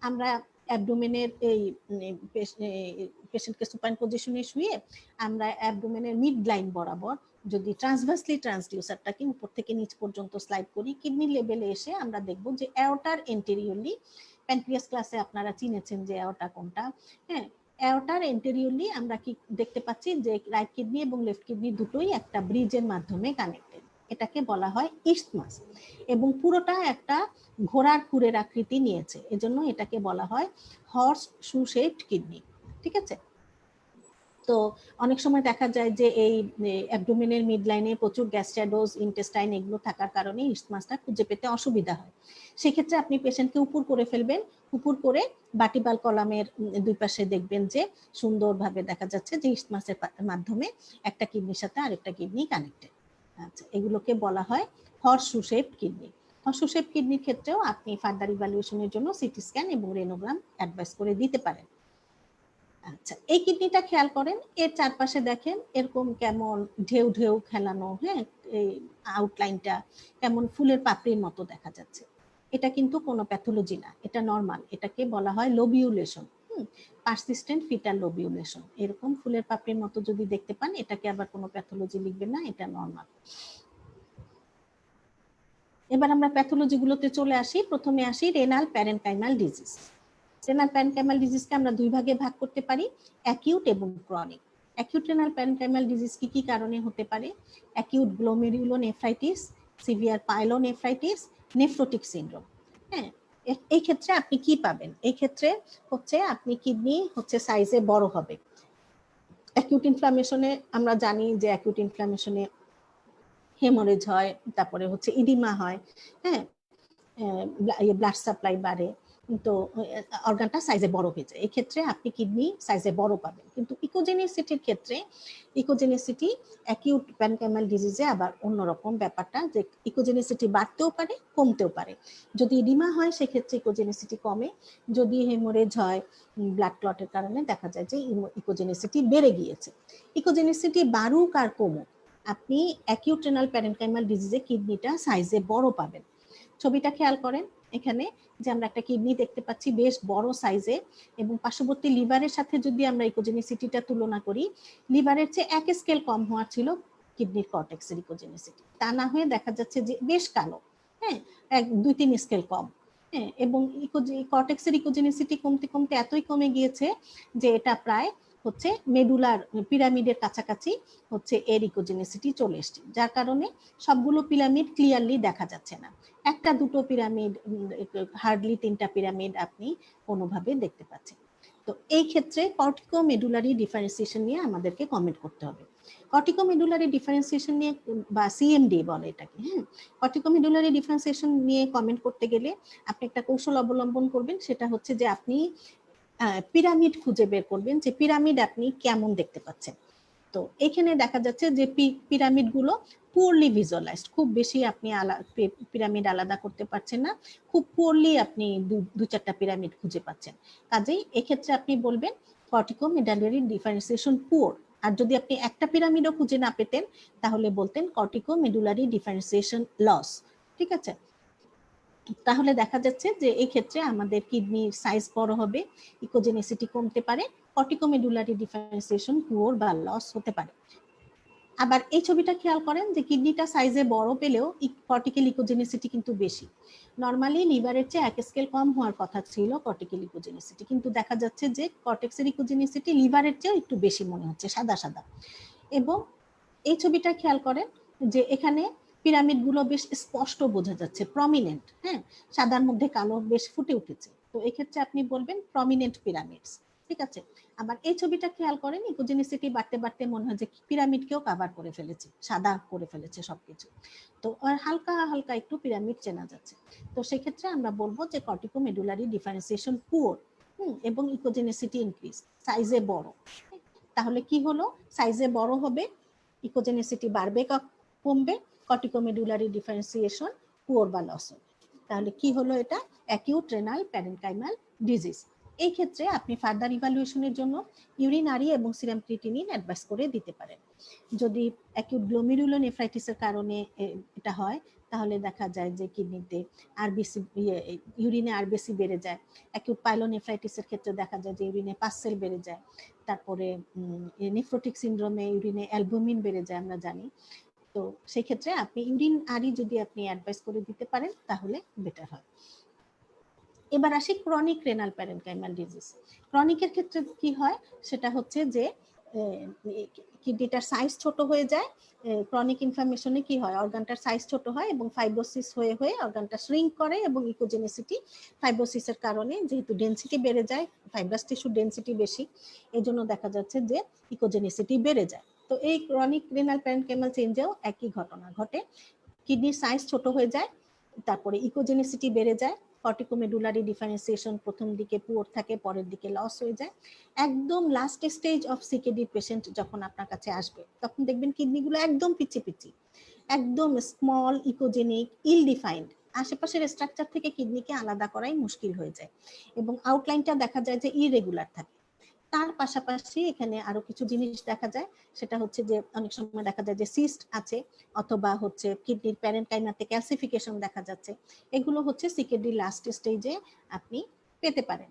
আমরা অ্যাবডোমেনের এই পেশেন্টকে সুপাইন পজিশনে শুয়ে আমরা অ্যাবডোমেনের মিড লাইন বরাবর যদি ট্রান্সভার্সলি ট্রান্সডিউসারটাকে উপর থেকে নিচ পর্যন্ত স্লাইড করি, কিডনি লেভেলে এসে আমরা দেখব যে অ্যাওর্টার এন্টেরিয়রলি, প্যানক্রিয়াস ক্লাসে আপনারা চিনেছেন যে অ্যাওর্টা কোনটা। হ্যাঁ, অ্যাওর্টার এন্টেরিয়রলি আমরা কি দেখতে পাচ্ছি যে রাইট কিডনি এবং লেফট কিডনি দুটোই একটা ব্রিজের মাধ্যমে কানেক্টেড। এটাকে বলা হয় ইসথমাস এবং পুরোটা একটা ঘোড়ার খুরের আকৃতি নিয়েছে, এজন্য এটাকে বলা হয় হর্সশু শেপড কিডনি। ঠিক আছে, তো অনেক সময় দেখা যায় যে এই অ্যাবডোমেনের মিড লাইনে প্রচুর গ্যাস্ট্রাডোজ, ইন্টেস্টাইন এগুলো থাকার কারণে ইসথমাসটা খুঁজে পেতে অসুবিধা হয়। সেক্ষেত্রে আপনি পেশেন্টকে উপর করে ফেলবেন, উপর করে ভার্টিব্রাল কলামের দুই পাশে দেখবেন যে সুন্দরভাবে দেখা যাচ্ছে যে ইসথমাসের মাধ্যমে একটা কিডনির সাথে আরেকটা কিডনি কানেক্টেড। আচ্ছা, এগুলোকে বলা হয় horseshoe shaped kidney. Horseshoe shaped কিডনির ক্ষেত্রেও আপনি ফার্দার ইভ্যালুয়েশনের জন্য সিটি স্ক্যান এবং রেনোগ্রাম অ্যাডভাইস করে দিতে পারেন। আচ্ছা, এই কিডনিটা খেয়াল করেন, এর চারপাশে দেখেন এরকম কেমন ঢেউ ঢেউ খেলানো, হ্যাঁ, এই আউটলাইনটা কেমন ফুলের পাপড়ির মতো দেখা যাচ্ছে। এটা কিন্তু কোনো প্যাথোলজি না, এটা নর্মাল, এটাকে বলা হয় লোবিউলেশন। Persistent fetal লোবিউলেশন। এরকম ফুলের পাপড়ির মতো যদি দেখতে পান এটাকে আবার কোনো প্যাথোলজি লিখবেন না, এটা নর্মাল। এবার আমরা প্যাথোলজি গুলোতে চলে আসি। প্রথমে আসি renal parenchymal disease. Renal parenchymal ডিজিজকে আমরা দুই ভাগে ভাগ করতে পারি, অ্যাকিউট এবং chronic. Acute renal parenchymal disease কি কি কারণে হতে পারে? Acute glomerulonephritis, severe pyelonephritis, nephrotic syndrome. হ্যাঁ, এই ক্ষেত্রে আপনি কি পাবেন? এই ক্ষেত্রে হচ্ছে আপনি কিডনি হচ্ছে সাইজে বড় হবে। অ্যাকিউট ইনফ্লামেশনে আমরা জানি যে অ্যাকিউট ইনফ্লামেশনে হেমোরেজ হয়, তারপরে হচ্ছে ইডিমা হয়, হ্যাঁ, ব্লাড সাপ্লাই বাড়ে, তো অর্গানটা সাইজে বড় হয়ে যায়। এই ক্ষেত্রে আপনি কিডনি সাইজে বড় পাবেন। কিন্তু ইকোজেনিসিটির ক্ষেত্রে, ইকোজেনিসিটি অ্যাকিউট প্যারেনকাইমাল ডিজিজে আবার অন্যরকম ব্যাপারটা, যে ইকোজেনিসিটি বাড়তেও পারে কমতেও পারে। যদি ইডিমা হয় সেক্ষেত্রে ইকোজেনিসিটি কমে, যদি হেমোরেজ হয় ব্লাড ক্লটের কারণে দেখা যায় যে ইকোজেনিসিটি বেড়ে গিয়েছে। ইকোজেনিসিটি বাড়ুক আর কমুক, আপনি অ্যাকিউট রেনাল প্যারেনকাইমাল ডিজিজে কিডনিটা সাইজে বড় পাবেন। ছবিটা খেয়াল করেন, এখানে যে আমরা একটা কিডনি দেখতে পাচ্ছি বেশ বড় সাইজে, এবং পার্শ্ববর্তী লিভারের সাথে যদি আমরা ইকোজেনিসিটিটা তুলনা করি, লিভারের চেয়ে এক স্কেল কম হওয়ার ছিল কিডনির কর্টেক্সের ইকোজেনিসিটি, তা না হয়ে দেখা যাচ্ছে যে বেশ কালো, হ্যাঁ, 2-3 স্কেল কম। হ্যাঁ, এবং কর্টেক্সের ইকোজেনিসিটি কমতে কমতে এতই কমে গিয়েছে যে এটা প্রায় হচ্ছে মেডুলার পিরামিডের কাছাকাছি হচ্ছে এর ইকোজেনিসিটি চলে এসছে, যার কারণে সবগুলো পিরামিড ক্লিয়ারলি দেখা যাচ্ছে না। একটা দুটো পিরামিড, হার্ডলি 3টা পিরামিড আপনি কোনোভাবে দেখতে পাচ্ছেন। তো এই ক্ষেত্রে কর্টিকো মেডুলারি ডিফারেন্সিয়েশন নিয়ে আমাদেরকে কমেন্ট করতে হবে। কর্টিকো মেডুলারি ডিফারেন্সিয়েশন নিয়ে বা সিএমডি বলে এটাকে, হ্যাঁ, কর্টিকো মেডুলারি ডিফারেন্সিয়েশন নিয়ে কমেন্ট করতে গেলে আপনি একটা কৌশল অবলম্বন করবেন, সেটা হচ্ছে যে আপনি পিরামিড খুঁজে বের করবেন যে পিরামিড আপনি কেমন দেখতে পাচ্ছেন। তো এখানে দেখা যাচ্ছে যে পিরামিড গুলো পুরলি ভিজুয়ালাইজড, খুব বেশি আপনি পিরামিড আলাদা করতে পারছেন না, খুব পুরলি আপনি দু চারটা পিরামিড খুঁজে পাচ্ছেন। কাজেই এক্ষেত্রে আপনি বলবেন কর্টিকো মেডুলারি ডিফারেন্সিয়েশন পুর। আর যদি আপনি একটা পিরামিডও খুঁজে না পেতেন তাহলে বলতেন কর্টিকো মেডুলারি ডিফারেন্সিয়েশন লস। ঠিক আছে, তাহলে দেখা যাচ্ছে যে এই ক্ষেত্রে আমাদের কিডনির সাইজ বড় হবে, ইকোজেনিসিটি কমতে পারে, কর্টিকো মেডুলারি ডিফারেন্সিয়েশন পুর বা লস হতে পারে। আবার এই ছবিটা খেয়াল করেন যে কিডনিটা সাইজে বড় পেলেও কর্টিক্যাল ইকোজেনিসিটি কিন্তু বেশি। নরমালি লিভারের চেয়ে এক স্কেল কম হওয়ার কথা ছিল কর্টিক্যাল ইকোজেনিসিটি, কিন্তু দেখা যাচ্ছে যে কর্টেক্সের ইকোজেনিসিটি লিভারের চেয়ে একটু বেশি মনে হচ্ছে, সাদা সাদা। এবং এই ছবিটা খেয়াল করেন যে এখানে পিরামিড গুলো বেশ স্পষ্ট বোঝা যাচ্ছে, প্রমিনেন্ট, হ্যাঁ, সাদার মধ্যে কালো বেশ ফুটে উঠেছে। তো এক্ষেত্রে আপনি বলবেন প্রমিনেন্ট পিরামিডস। ঠিক আছে, আবার এই ছবিটা খেয়াল করেন, ইকোজেনিসিটি বাড়তে বাড়তে মনে হয় যে পিরামিডকেও কভার করে ফেলেছে, সাদা করে ফেলেছে সবকিছু। তো হালকা হালকা একটু পিরামিড চেনা যাচ্ছে। তো সেক্ষেত্রে আমরা বলবো যে কর্টিকো মেডুলারি ডিফারেন্সিয়েশন পুয়ার এবং ইকোজেনিসিটি ইনক্রিজ, সাইজে বড়। তাহলে কি হলো, সাইজে বড় হবে, ইকোজেনিসিটি বাড়বে কমবে, কর্টিকো মেডুলারি ডিফারেন্সিয়েশন পুয়ার বা লস হবে। তাহলে কি হলো, এটা অ্যাকিউট রেনাল প্যারেনকাইমাল ডিজিজ। এই ক্ষেত্রে আপনি ফার্দার ইভালুয়েশনের জন্য ইউরিনারি এবং সিরাম ক্রিয়েটিনিন অ্যাডভাইস করে দিতে পারেন। যদি অ্যাকিউট গ্লোমেরুলোনেফ্রাইটিসের কারণে এটা হয় তাহলে দেখা যায় যে কিডনিতে আরবিসি, ইউরিনে আরবিসি বেড়ে যায়। অ্যাকিউট পাইলোনেফ্রাইটিসের ক্ষেত্রে দেখা যায় যে ইউরিনে পাসসেল বেড়ে যায়। তারপরে নেফ্রোটিক সিনড্রোমে ইউরিনে অ্যালবুমিন বেড়ে যায়, আমরা জানি। তো সেই ক্ষেত্রে আপনি ইউরিন আরি যদি আপনি অ্যাডভাইস করে দিতে পারেন তাহলে বেটার হয়। এবার আসি ক্রনিক রেনাল প্যারেনকাইমাল ডিজিজ। ক্রনিকের ক্ষেত্রে কি হয়, সেটা হচ্ছে যে কিডনিটার সাইজ ছোট হয়ে যায়। ক্রনিক ইনফ্লামেশনে কি হয়, অর্গানটার সাইজ ছোট হয় এবং ফাইব্রোসিস হয়ে হয়ে অর্গানটা শ্রিঙ্ক করে, এবং ইকোজেনিসিটি ফাইব্রোসিসের কারণে যেহেতু ডেনসিটি বেড়ে যায়, ফাইব্রাস টিস্যু ডেনসিটি বেশি, এজন্য দেখা যাচ্ছে যে ইকোজেনিসিটি বেড়ে যায়। তো এই ক্রনিক রেনাল প্যারেনকাইমাল চেঞ্জেও একই ঘটনা ঘটে, কিডনির সাইজ ছোট হয়ে যায়, তারপরে ইকোজেনিসিটি বেড়ে যায়, কর্টিকো মেডুলারি ডিফারেন্সিয়েশন প্রথম দিকে পুয়ার থাকে, পরের দিকে লস হয়ে যায়। একদম last stage of CKD patient যখন আপনার কাছে আসবে তখন দেখবেন কিডনিগুলো একদম পিচি পিচি, একদম স্মল, ইকোজেনিক, ইল ডিফাইন্ড, আশেপাশের স্ট্রাকচার থেকে কিডনিকে আলাদা করাই মুশকিল হয়ে যায় এবং আউটলাইনটা দেখা যায় যে ইরেগুলার থাকে। তার পাশাপাশি এখানে আরো কিছু জিনিস দেখা যায়, সেটা হচ্ছে যে অনেক সময় দেখা যায় যে সিস্ট আছে, অথবা হচ্ছে কিডনির প্যারেনকাইমাতে ক্যালসিফিকেশন দেখা যাচ্ছে। এগুলো হচ্ছে সিকেডি লাস্ট স্টেজে আপনি পেতে পারেন।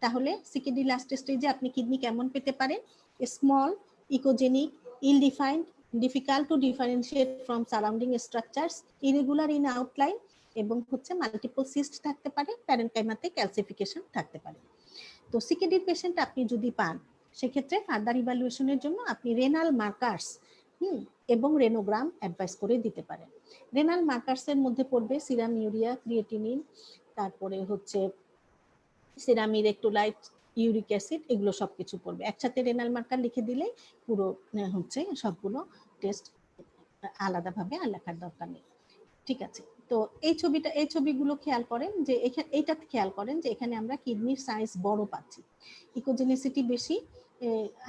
তাহলে সিকেডি লাস্ট স্টেজে আপনি কিডনি কেমন পেতে পারেন, small, echogenic, ill defined, difficult to differentiate from surrounding structures, irregular in outline, এবং হচ্ছে মাল্টিপল সিস্ট থাকতে পারে, প্যারেনকাইমাতে ক্যালসিফিকেশন থাকতে পারে। তো সিকেডির পেশেন্ট আপনি যদি পান সেক্ষেত্রে ফার্দার ইভালুয়েশনের জন্য আপনি রেনাল মার্কার্স এবং রেনোগ্রাম অ্যাডভাইস করে দিতে পারেন। রেনাল মার্কার্সের মধ্যে পড়বে সিরাম ইউরিয়া, ক্রিয়েটিনিন, তারপরে হচ্ছে সিরাম ইলেক্ট্রোলাইট, ইউরিক অ্যাসিড, এগুলো সবকিছু পড়বে একসাথে। রেনাল মার্কার লিখে দিলেই পুরো হচ্ছে সবগুলো টেস্ট, আলাদাভাবে আর লেখার দরকার নেই। ঠিক আছে, তো এই ছবিগুলো খেয়াল করেন যে এইটা খেয়াল করেন যে এখানে আমরা কিডনির সাইজ বড় পাচ্ছি, ইকোজেনিসিটি বেশি,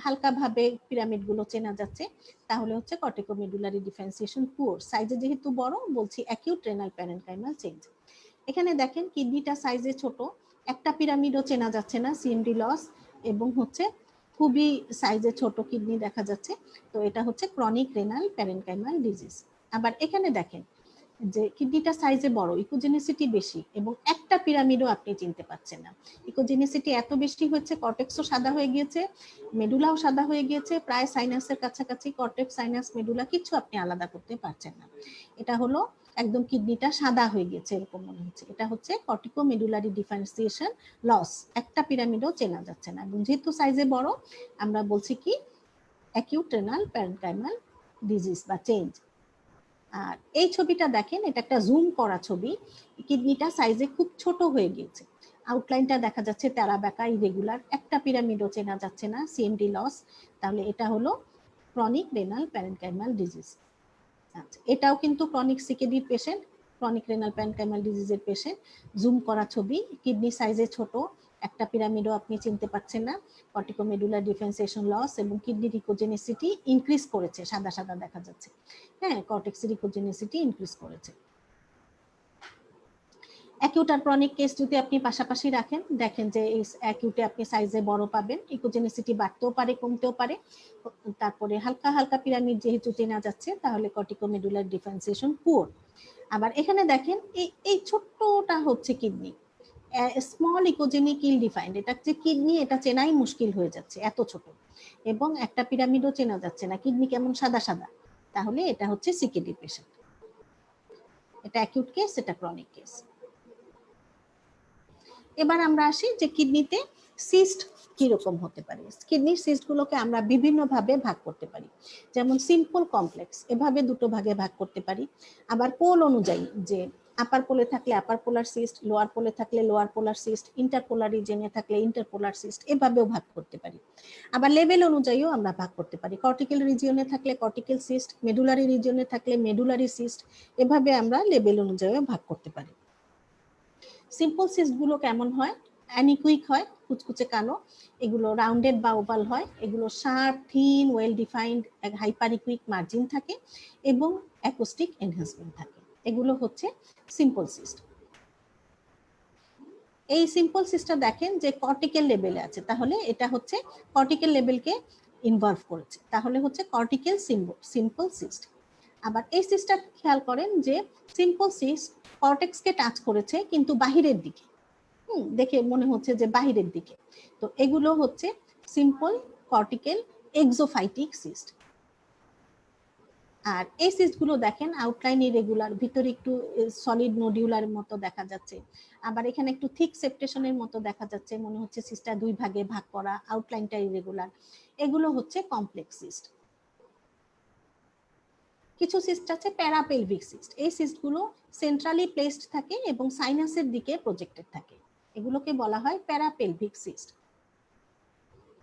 হালকা ভাবে পিরামিড গুলো চেনা যাচ্ছে, তাহলে হচ্ছে কর্টিকো মেডুলারি ডিফারেন্সিয়েশন পুয়ার। সাইজে যেহেতু বড় বলছি অ্যাকিউট রেনাল প্যারেনকাইমাল চেঞ্জ। এখানে দেখেন কিডনিটা সাইজে ছোট, একটা পিরামিডও চেনা যাচ্ছে না, সিএমডি লস, এবং হচ্ছে খুবই সাইজে ছোট কিডনি দেখা যাচ্ছে। তো এটা হচ্ছে ক্রনিক রেনাল প্যারেনকাইমাল ডিজিজ। আবার এখানে দেখেন যে কিডনিটা সাইজে বড়, ইকোজেনিসিটি বেশি, এবং একটা পিরামিডও আপনি চিনতে পারছেন না। ইকোজেনিসিটি এত বেশি হচ্ছে, কর্টেক্সও সাদা হয়ে গিয়েছে, মেডুলাও সাদা হয়ে গিয়েছে, প্রায় সাইনাসের কাছাকাছি, কর্টেক্স, সাইনাস, মেডুলা, কিছু আপনি আলাদা করতে পারছেন না। এটা হলো একদম কিডনিটা সাদা হয়ে গেছে এরকম মনে হচ্ছে, এটা হচ্ছে কর্টিকোমেডুলারি ডিফারেন্সিয়েশন লস, একটা পিরামিডও চেনা যাচ্ছে না। এবং যেহেতু সাইজে বড় আমরা বলছি কি অ্যাকিউট রেনাল প্যারেনকাইমাল ডিজিজ বা চেঞ্জ। আর এই ছবিটা দেখেন, এটা একটা জুম করা ছবি, কিডনিটা সাইজে খুব ছোট হয়ে গিয়েছে, আউটলাইনটা দেখা যাচ্ছে তেরা বেঁকা ইরেগুলার, একটা পিরামিডও চেনা যাচ্ছে না, সিএমডি লস। তাহলে এটা হলো ক্রনিক রেনাল প্যারেনকাইমাল ডিজিজ। আচ্ছা, এটাও কিন্তু ক্রনিক সিকেডির পেশেন্ট, ক্রনিক রেনাল প্যারেনকাইমাল ডিজিজের পেশেন্ট, জুম করা ছবি, কিডনি সাইজে ছোট, একটা পিরামিডও আপনি চিনতে পারছেন না, কর্টিকোমেডুলার ডিফারেন্সিয়েশন লস এবং কিডনি রিকোজেনিসিটি ইনক্রিজ করেছে, সাদা সাদা দেখা যাচ্ছে, হ্যাঁ কর্টেক্স রিকোজেনিসিটি ইনক্রিজ করেছে। অ্যাকিউট আর ক্রনিক কেস যদি আপনি পাশাপাশি রাখেন, দেখেন যে এই অ্যাকিউটে আপনি সাইজে বড় পাবেন, ইকোজেনিসিটি বাড়তেও পারে কমতেও পারে, তারপরে হালকা হালকা পিরামিড যেহেতু চেনা যাচ্ছে তাহলে কর্টিকোমেডুলার ডিফারেন্সিয়েশন পুয়ার। আবার এখানে দেখেন এই ছোট্টটা হচ্ছে kidney, small echogenic ill defined, এটা যে কিডনি এটা চেনাই মুশকিল হয়ে যাচ্ছে, এত ছোট, এবং একটা পিরামিডও চেনা যাচ্ছে না, কিডনি কেমন সাদা সাদা, তাহলে এটা হচ্ছে সিকেডি পেশেন্ট। এটা অ্যাকিউট কেস, এটা ক্রনিক কেস। এবার আমরা আসি যে কিডনিতে সিস্ট কিরকম হতে পারে। কিডনির সিস্ট গুলোকে আমরা বিভিন্ন ভাবে ভাগ করতে পারি, যেমন সিম্পল কমপ্লেক্স, এভাবে দুটো ভাগে ভাগ করতে পারি। আবার পোল অনুযায়ী, যে আপার পোলে থাকলে আপার পোলার সিস্ট, লোয়ার পোলে থাকলে লোয়ার পোলার সিস্ট, ইন্টারপোলার রিজিয়নে থাকলে ইন্টারপোলার সিস্ট, এভাবেও ভাগ করতে পারি। আবার লেভেল অনুযায়ীও আমরা ভাগ করতে পারি, কর্টিক্যাল রিজিয়নে থাকলে কর্টিক্যাল সিস্ট, মেডুলারি রিজিয়নে থাকলে মেডুলারি সিস্ট, এভাবে আমরা লেভেল অনুযায়ীও ভাগ করতে পারি। সিম্পল সিস্ট গুলো কেমন হয়, অ্যানিকুইক হয়, কুচকুচে কালো, এগুলো রাউন্ডেড বা ওভাল হয়, এগুলো sharp, thin, well defined, hyperechoic margin থাকে এবং অ্যাকোস্টিক এনহ্যান্সমেন্ট থাকে, এগুলো হচ্ছে সিম্পল সিস্ট। এই সিম্পল সিস্টটা দেখেন যে কর্টিক্যাল লেভেলে আছে, তাহলে এটা হচ্ছে কর্টিক্যাল লেভেলকে ইনভলভ করেছে, তাহলে হচ্ছে কর্টিক্যাল সিম্পল সিস্ট। আবার এই সিস্টটা খেয়াল করেন যে সিম্পল সিস্ট কর্টেক্সকে টাচ করেছে কিন্তু বাহিরের দিকে, দেখে মনে হচ্ছে যে বাহিরের দিকে, তো এগুলো হচ্ছে সিম্পল কর্টিক্যাল এক্সোফাইটিক সিস্ট। আর এই সিস্ট গুলো দেখেন আউটলাইন ইরেগুলার, ভিতরে একটু সলিড নোডিউলার মতো দেখা যাচ্ছে, আবার এখানে একটু থিক সেপ্টেশনের মতো দেখা যাচ্ছে, মনে হচ্ছে সিস্টটা দুই ভাগে ভাগ করা, আউটলাইনটা ইরেগুলার, এগুলো হচ্ছে কমপ্লেক্স সিস্ট। কিছু সিস্ট আছে প্যারাপেলভিক সিস্ট, এই সিস্ট গুলো সেন্ট্রালি প্লেসড থাকে এবং সাইনাসের দিকে প্রজেক্টেড থাকে, এগুলোকে বলা হয় প্যারাপেলভিক সিস্ট।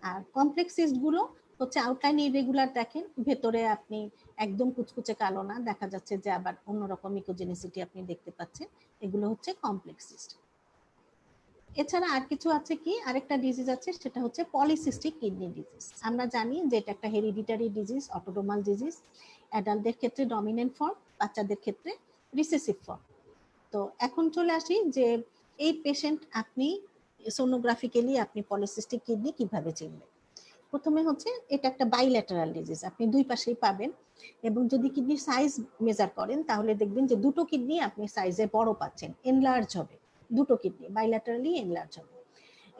আর কমপ্লেক্স সিস্ট গুলো হচ্ছে আউটলাইন ইরেগুলার, দেখেন ভেতরে আপনি একদম কুচকুচে কালো না, দেখা যাচ্ছে যে আবার অন্যরকম ইকোজেনিসিটি আপনি দেখতে পাচ্ছেন, এগুলো হচ্ছে কমপ্লেক্স সিস্ট। এছাড়া আর কিছু আছে কি, আরেকটা ডিজিজ আছে, সেটা হচ্ছে পলিসিস্টিক কিডনি ডিজিজ। আমরা জানি যে এটা একটা হেরিডিটারি ডিজিজ, অটোডোমাল ডিজিজ, অ্যাডাল্টদের ক্ষেত্রে ডমিনেন্ট ফর্ম, বাচ্চাদের ক্ষেত্রে রিসেসিভ ফর্ম। তো এখন চলে আসি যে এই পেশেন্ট আপনি সোনোগ্রাফিক্যালি আপনি পলিসিস্টিক কিডনি কিভাবে চিনবেন। প্রথমে হচ্ছে এটা একটা বাইল্যাটারাল ডিজিজ, আপনি দুই পাশেই পাবেন, এবং যদি কিডনির সাইজ মেজার করেন তাহলে দেখবেন যে দুটো কিডনি আপনি সাইজে বড় পাচ্ছেন, এনলার্জ হবে, দুটো কিডনি বাইল্যাটারালি এনলার্জ হবে।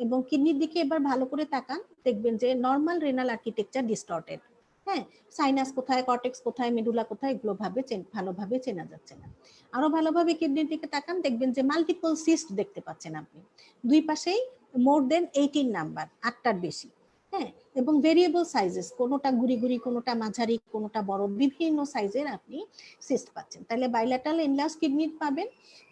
এবং কিডনির দিকে এবার ভালো করে তাকান, দেখবেন যে নর্মাল রেনাল আর্কিটেকচার ডিস্টর্টেড, হ্যাঁ সাইনাস কোথায়, কর্টেক্স কোথায়, মেডুলা কোথায়, এগুলো ভালোভাবে চেনা যাচ্ছে না। আরো ভালোভাবে কিডনির দিকে তাকান, দেখবেন যে মাল্টিপল সিস্ট দেখতে পাচ্ছেন আপনি, দুই পাশেই মোর দেন 18 নাম্বার, 8টার বেশি, হ্যাঁ, এবং ভেরিয়েবল সাইজেস, কোনোটা গুড়ি গুড়ি, কোনোটা মাঝারি, কোনোটা বড়, বিভিন্ন সাইজের আপনি সিস্ট পাচ্ছেন। তাহলে বাইল্যাটারাল এনলার্জ কিডনি পাবেন,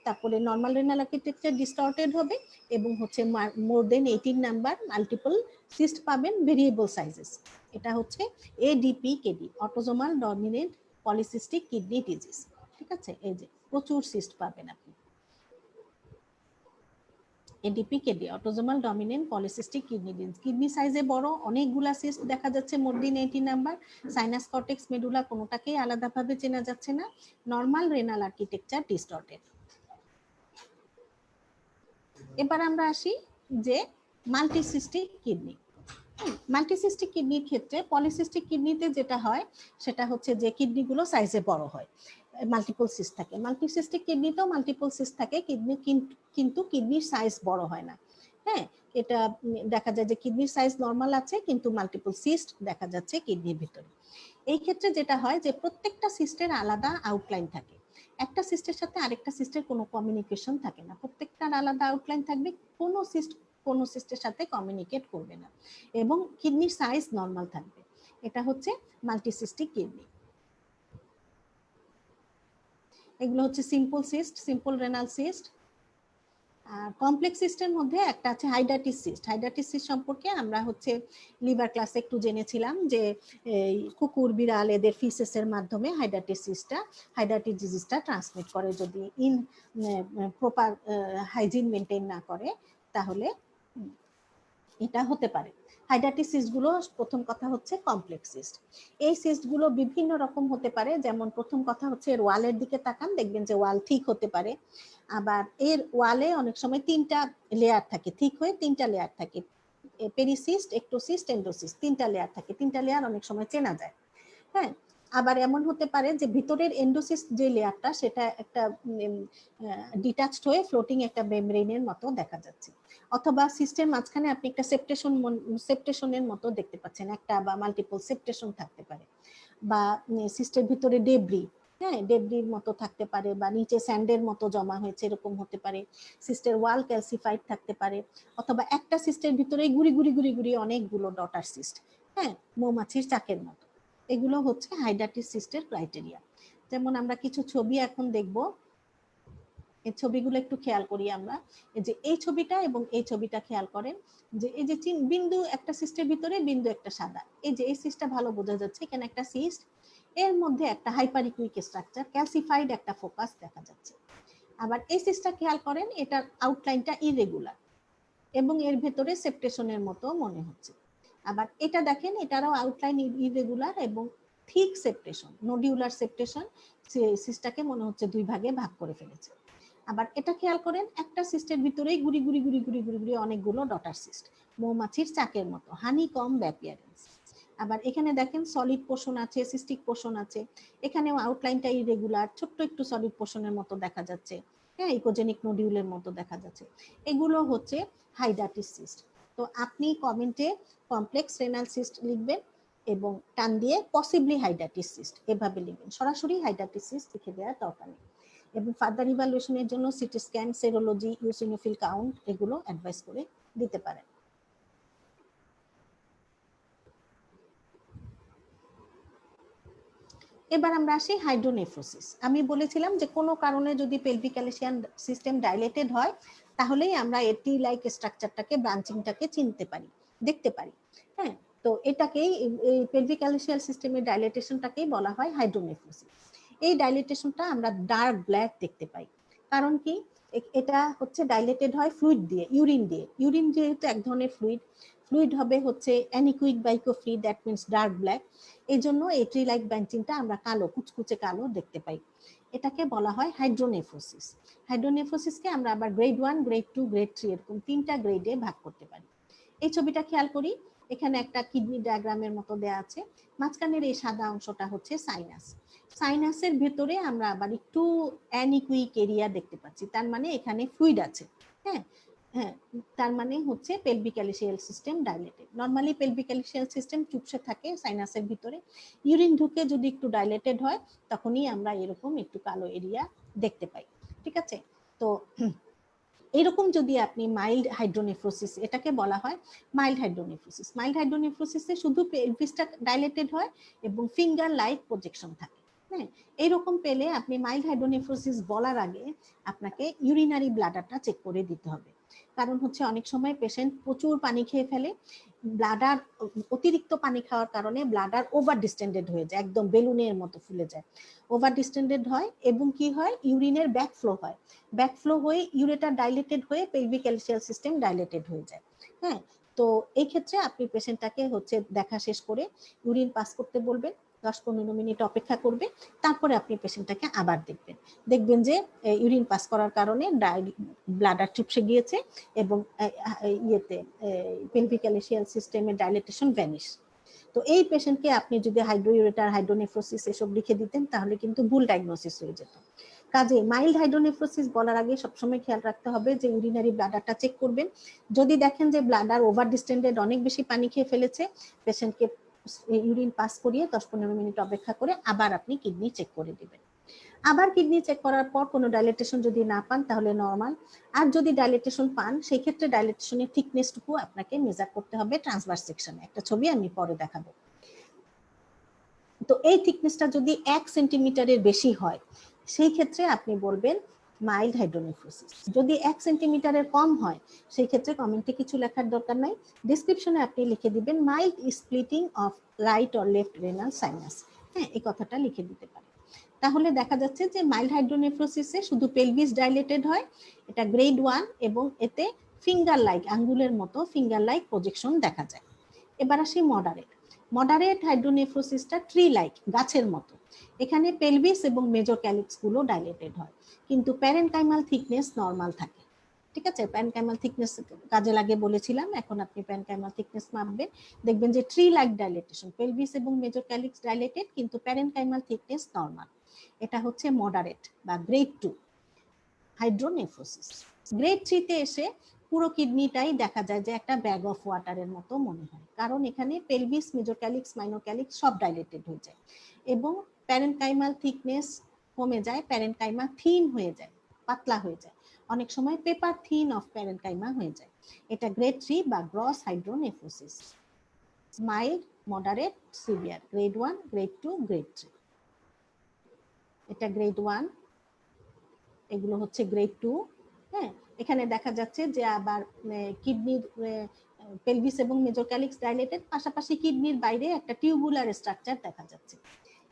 তারপরে নর্মাল রেনাল আর্কিটেকচার ডিস্টর্টেড হবে, এবং হচ্ছে more than 18 number multiple cyst পাবেন, ভেরিয়েবল সাইজেস। এটা হচ্ছে ADP KD, autosomal dominant polycystic kidney disease. ঠিক আছে, এই যে প্রচুর সিস্ট পাবেন আপনি, ADP KD, autosomal dominant polycystic kidney disease. Kidney সাইজে বড়, অনেকগুলা সিস্ট দেখা যাচ্ছে, more than 18 number, sinus, cortex, medulla কোনোটাকেই আলাদাভাবে চেনা যাচ্ছে না, নর্মাল রেনাল আর্কিটেকচার ডিস্টর্টেড। এবার আমরা আসি যে মাল্টিসিস্টিক কিডনি। মাল্টিসিস্টিক কিডনির ক্ষেত্রে পলিসিস্টিক কিডনিতে যেটা হয় সেটা হচ্ছে যে কিডনিগুলো সাইজে বড় হয়, মাল্টিপল সিস্ট থাকে। মাল্টিসিস্টিক কিডনিতেও মাল্টিপল সিস্ট থাকে, কিডনি কিন্তু কিডনির সাইজ বড় হয় না, হ্যাঁ, এটা দেখা যায় যে কিডনির সাইজ নর্মাল আছে কিন্তু মাল্টিপল সিস্ট দেখা যাচ্ছে কিডনির ভিতরে। এই ক্ষেত্রে যেটা হয় যে প্রত্যেকটা সিস্টের আলাদা আউটলাইন থাকে, একটা সিস্টের সাথে আরেকটা সিস্টের কোনো কমিউনিকেশন থাকে না, প্রত্যেকটার আলাদা আউটলাইন থাকবে, কোনো সিস্টের সাথে কমিউনিকেট করবে না, এবং কিডনির সাইজ নর্মাল থাকবে। এটা হচ্ছে মাল্টিসিস্টিক কিডনি। এগুলো হচ্ছে simple cyst, simple renal cyst. আর কমপ্লেক্স সিস্টের মধ্যে একটা আছে হাইডাটিস সিস্ট। হাইডাটিস সিস্ট সম্পর্কে আমরা হচ্ছে লিভার ক্লাসে একটু জেনেছিলাম যে কুকুর, বিড়াল এদের ফিসেসের মাধ্যমে হাইডাটিস ডিজিজটা ট্রান্সমিট করে, যদি প্রপার হাইজিন মেনটেন না করে তাহলে এটা হতে পারে। হাইডাটিস সিস্টগুলো প্রথম কথা হচ্ছে কমপ্লেক্স সিস্ট। এই সিস্টগুলো বিভিন্ন রকম হতে পারে, যেমন প্রথম কথা হচ্ছে এর ওয়ালের দিকে তাকান, দেখবেন যে ওয়াল থিক হতে পারে, আবার এর ওয়ালে অনেক সময় 3টা লেয়ার থাকে, থিক হয়ে 3টা লেয়ার থাকে, পেরিসিস্ট, একটোসিস্ট, এন্ডোসিস্ট, 3টা লেয়ার থাকে, 3টা লেয়ার অনেক সময় চেনা যায়। হ্যাঁ, আবার এমন হতে পারে যে ভিতরের এন্ডোসিস্ট যে লেয়ারটা সেটা একটা ডিটাচড হয়ে ফ্লোটিং একটা মেমব্রেনের মতো দেখা যাচ্ছে, অথবা সিস্টেম মাঝখানে আপনি একটা সেপ্টেশনের মতো দেখতে পাচ্ছেন, একটা বা মাল্টিপল সেপ্টেশন থাকতে পারে, বা সিস্টেমের ভিতরে ডেব্রি, হ্যাঁ ডেব্রির মতো থাকতে পারে, বা নিচে স্যান্ডের মতো জমা হয়েছে এরকম হতে পারে, সিস্টের ওয়াল ক্যালসিফাইড থাকতে পারে, অথবা একটা সিস্টের ভিতরে গুড়ি গুড়ি গুড়ি গুড়ি অনেকগুলো ডটার সিস্ট, হ্যাঁ মৌমাছির চাকের মতো। এগুলো হচ্ছে হাইডাটিস সিস্টের ক্রাইটেরিয়া। যেমন আমরা কিছু ছবি এখন দেখব, এই ছবিগুলো একটু খেয়াল করি আমরা, যে এই ছবিটা এবং এই ছবিটা খেয়াল করেন, যে এই যে বিন্দু একটা সিস্টের ভিতরে বিন্দু একটা সাদা, এই যে এই সিস্টটা ভালো বোঝা যাচ্ছে, এখানে একটা সিস্ট, এর মধ্যে একটা হাইপারিকুইক স্ট্রাকচার ক্যালসিফাইড একটা ফোকাস দেখা যাচ্ছে। আবার এই সিস্টটা খেয়াল করেন, এটার আউটলাইনটা ইরেগুলার এবং এর ভেতরে সেপ্টেশনের মতো মনে হচ্ছে। আবার এটা দেখেন, এটারও আউটলাইন ইরেগুলার এবং থিক সেপ্টেশন, নোডিউলার সেপ্টেশন, সিস্টটাকে মনে হচ্ছে দুই ভাগে ভাগ করে ফেলেছে। আবার এটা খেয়াল করেন, একটা সিস্টের ভিতরেই গুড়ি গুড়ি গুড়ি গুড়ি গুড়ি গুড়ি অনেকগুলো ডটার সিস্ট, মৌমাছির চাকের মতো, হানি কম অ্যাপিয়ারেন্স। আবার এখানে দেখেন সলিড পোর্শন আছে, সিস্টিক পোর্শন আছে, এখানেও আউটলাইনটা ইরেগুলার, ছোট্ট একটু সলিড পোর্শনের মতো দেখা যাচ্ছে, হ্যাঁ ইকোজেনিক নোডিউলের মতো দেখা যাচ্ছে। এগুলো হচ্ছে হাইডাটিস সিস্ট। তো আপনি কমেন্টে কমপ্লেক্স রেনাল সিস্ট লিখবেন এবং টান দিয়ে পসিবলি হাইডাটিস সিস্ট এভাবে লিখবেন, সরাসরি হাইডাটিস সিস্ট লিখে দেওয়ার দরকার নেই। এবং ফার্দার ইভালুয়েশনের জন্য CT scan, serology, eosinophil count এগুলো অ্যাডভাইস করে দিতে পারেন। এবার আমরা আসি হাইড্রোনেফ্রোসিস। আমি বলেছিলাম যে কোনো কারণে যদি পেলভিক অ্যালিশিয়ান সিস্টেম ডাইলেটেড হয় তাহলেই আমরা এটি লাইক স্ট্রাকচারটাকে, ব্রাঞ্চিংটাকে চিনতে পারি, দেখতে পারি। হ্যাঁ, তো এটাকেই এই পেলভিক অ্যালিশিয়াল সিস্টেমের ডাইলেটেশনটাকেই বলা হয় হাইড্রোনেফ্রোসিস। এই ডাইলেটেশনটা আমরা ডার্ক ব্ল্যাক দেখতে পাই, কারণ কি এটা হচ্ছে ডাইলেটেড হয় ফ্লুইড দিয়ে, ইউরিন দিয়ে। ইউরিন যেহেতু এক ধরনের ফ্লুইড হবে হচ্ছে অ্যানিকুইক বাইকোফ্লুইড, দ্যাট মিন্স ডার্ক ব্ল্যাক। এই জন্য এই ট্রি লাইক ব্যাঞ্চিংটা আমরা কালো, কুচকুচে কালো দেখতে পাই। এটাকে বলা হয় হাইড্রোনেফ্রোসিস। হাইড্রোনেফ্রোসিসকে আমরা আবার গ্রেড 1, গ্রেড 2, গ্রেড 3 এরকম 3টা গ্রেডে ভাগ করতে পারি। এই ছবিটা খেয়াল করি, এখানে একটা কিডনি ডায়াগ্রামের মতো দেয়া আছে, মাঝখানের এই সাদা অংশটা হচ্ছে সাইনাস। সাইনাসের ভেতরে আমরা আবার একটু অ্যানিকুইক এরিয়া দেখতে পাচ্ছি, তার মানে এখানে ফ্লুইড আছে। হ্যাঁ হ্যাঁ, তার মানে হচ্ছে pelvicalyceal system dilated. Normally pelvicalyceal system চুপসে থাকে সাইনাসের ভিতরে, ইউরিন ঢুকে যদি একটু ডাইলেটেড হয় তখনই আমরা এরকম একটু কালো এরিয়া দেখতে পাই। ঠিক আছে, তো এরকম যদি আপনি মাইল্ড হাইড্রোনেফ্রোসিস, এটাকে বলা হয় মাইল্ড হাইড্রোনেফ্রোসিস। মাইল্ড হাইড্রোনেফ্রোসিসে শুধু পেলভিসটা ডাইলেটেড হয় এবং ফিঙ্গার লাইক প্রজেকশন থাকে। হ্যাঁ, এইরকম পেলে আপনি মাইল্ড হাইড্রোনেফ্রোসিস বলার আগে আপনাকে ইউরিনারি ব্লাডারটা চেক করে দিতে হবে, কারণ হচ্ছে অনেক সময় পেশেন্ট প্রচুর পানি খেয়ে ফেলে, ব্লাডার অতিরিক্ত পানি খাওয়ার কারণে ব্লাডার ওভার ডিস্টেন্ডেড হয়ে যায়, একদম বেলুনের মতো ফুলে যায়, ওভার ডিস্টেন্ডেড হয় এবং কি হয় ইউরিনের ব্যাকফ্লো হয়, ব্যাকফ্লো হয়ে ইউরেটার ডাইলেটেড হয়ে পেলভিক অ্যালিশিয়াল সিস্টেম ডাইলেটেড হয়ে যায়। হ্যাঁ, তো এই ক্ষেত্রে আপনি পেশেন্টটাকে হচ্ছে দেখা শেষ করে ইউরিন পাস করতে বলবেন, 10-15 মিনিট অপেক্ষা করবে, তারপরে আপনি পেশেন্টটাকে আবার দেখবেন যে ইউরিন পাস করার কারণে ব্লাডার চুপসে গিয়েছে এবং ইয়েতে পেলভিক অ্যালিশিয়াল সিস্টেমের ডাইলেটেশন ভ্যানিশ। তো এই পেশেন্টকে আপনি যদি হাইড্রোইউরেটার, হাইড্রোনেফ্রোসিস এসব লিখে দিতেন তাহলে কিন্তু ভুল ডায়াগনোসিস হয়ে যেত। কাজে মাইল্ড হাইড্রোনেফ্রোসিস বলার আগে সবসময় খেয়াল রাখতে হবে যে ইউরিনারি ব্লাডারটা চেক করবেন। যদি দেখেন যে ব্লাডার ওভার ডিস্টেন্ডেড, অনেক বেশি পানি খেয়ে ফেলেছে, পেশেন্টকে ইউরিন পাস করিয়ে 10-15 মিনিট অপেক্ষা করে আবার আপনি কিডনি চেক করে দিবেন। আবার কিডনি চেক করার পর কোনো ডাইলেটেশন যদি না পান তাহলে নর্মাল, আর যদি ডাইলেটেশন পান সেই ক্ষেত্রে ডাইলেটেশনের থিকনেসটুকু আপনাকে মেজার করতে হবে ট্রান্সভার্স সেকশনে। একটা ছবি আমি পরে দেখাবো। তো এই থিকনেসটা যদি 1 সেন্টিমিটারের বেশি হয় সেই ক্ষেত্রে আপনি বলবেন মাইল্ড হাইড্রোনেফ্রোসিস। যদি 1 সেন্টিমিটারের কম হয় সেই ক্ষেত্রে কমেন্টে কিছু লেখার দরকার নাই, ডেসক্রিপশনে আপনি লিখে দিবেন mild splitting of right or left renal sinus. হ্যাঁ, এই কথাটা লিখে দিতে পারেন। তাহলে দেখা যাচ্ছে যে মাইল্ড হাইড্রোনেফ্রোসিসে শুধু পেলভিস ডাইলেটেড হয়, এটা গ্রেড 1, এবং এতে ফিঙ্গার লাইক, আঙ্গুলের মতো ফিঙ্গার লাইক প্রজেকশন দেখা যায়। এবার আসি মডারেট। মডারেট হাইড্রোনেফ্রোসিসটা ট্রি লাইক, গাছের মতো। এখানে পেলভিস এবং মেজর ক্যালিক্স গুলো ডাইলেটেড হয়, কিন্তু প্যারেনকাইমাল থিকনেস নরমাল থাকে। ঠিক আছে, প্যারেনকাইমাল থিকনেস কাজে লাগে বলেছিলাম, এখন আপনি প্যারেনকাইমাল থিকনেস মাপবেন, দেখবেন যে ট্রি লাইক ডাইলেটেশন, পেলভিস এবং মেজর ক্যালিক্স ডাইলেটেড কিন্তু প্যারেনকাইমাল থিকনেস নরমাল। এটা হচ্ছে মডারেট বা গ্রেড 2 হাইড্রোনেফ্রোসিস। গ্রেড 3 তে এসে পুরো কিডনিটাই দেখা যায় যে একটা ব্যাগ অফ ওয়াটারের মতো মনে হয়, কারণ এখানে pelvis, major calyx, minor calyx সব ডাইলেটেড হয়ে যায় এবং প্যারেনকাইমাল থিকনেস কমে যায়, প্যারেনকাইমা থিন হয়ে যায়, পাতলা হয়ে যায়, অনেক সময় পেপার থিন অফ প্যারেনকাইমা হয়ে যায়। এটা গ্রেড 3 বা gross hydronephrosis. Mild, moderate, severe, grade 1, grade 2, grade 3। এটা গ্রেড 1, এগুলো হচ্ছে গ্রেড 2। হ্যাঁ, এখানে দেখা যাচ্ছে যে আবার কিডনির পেলভিস এবং মেজর ক্যালিক্স ডাইলেটেড, পাশাপাশি কিডনির বাইরে একটা টিউবুলার স্ট্রাকচার দেখা যাচ্ছে।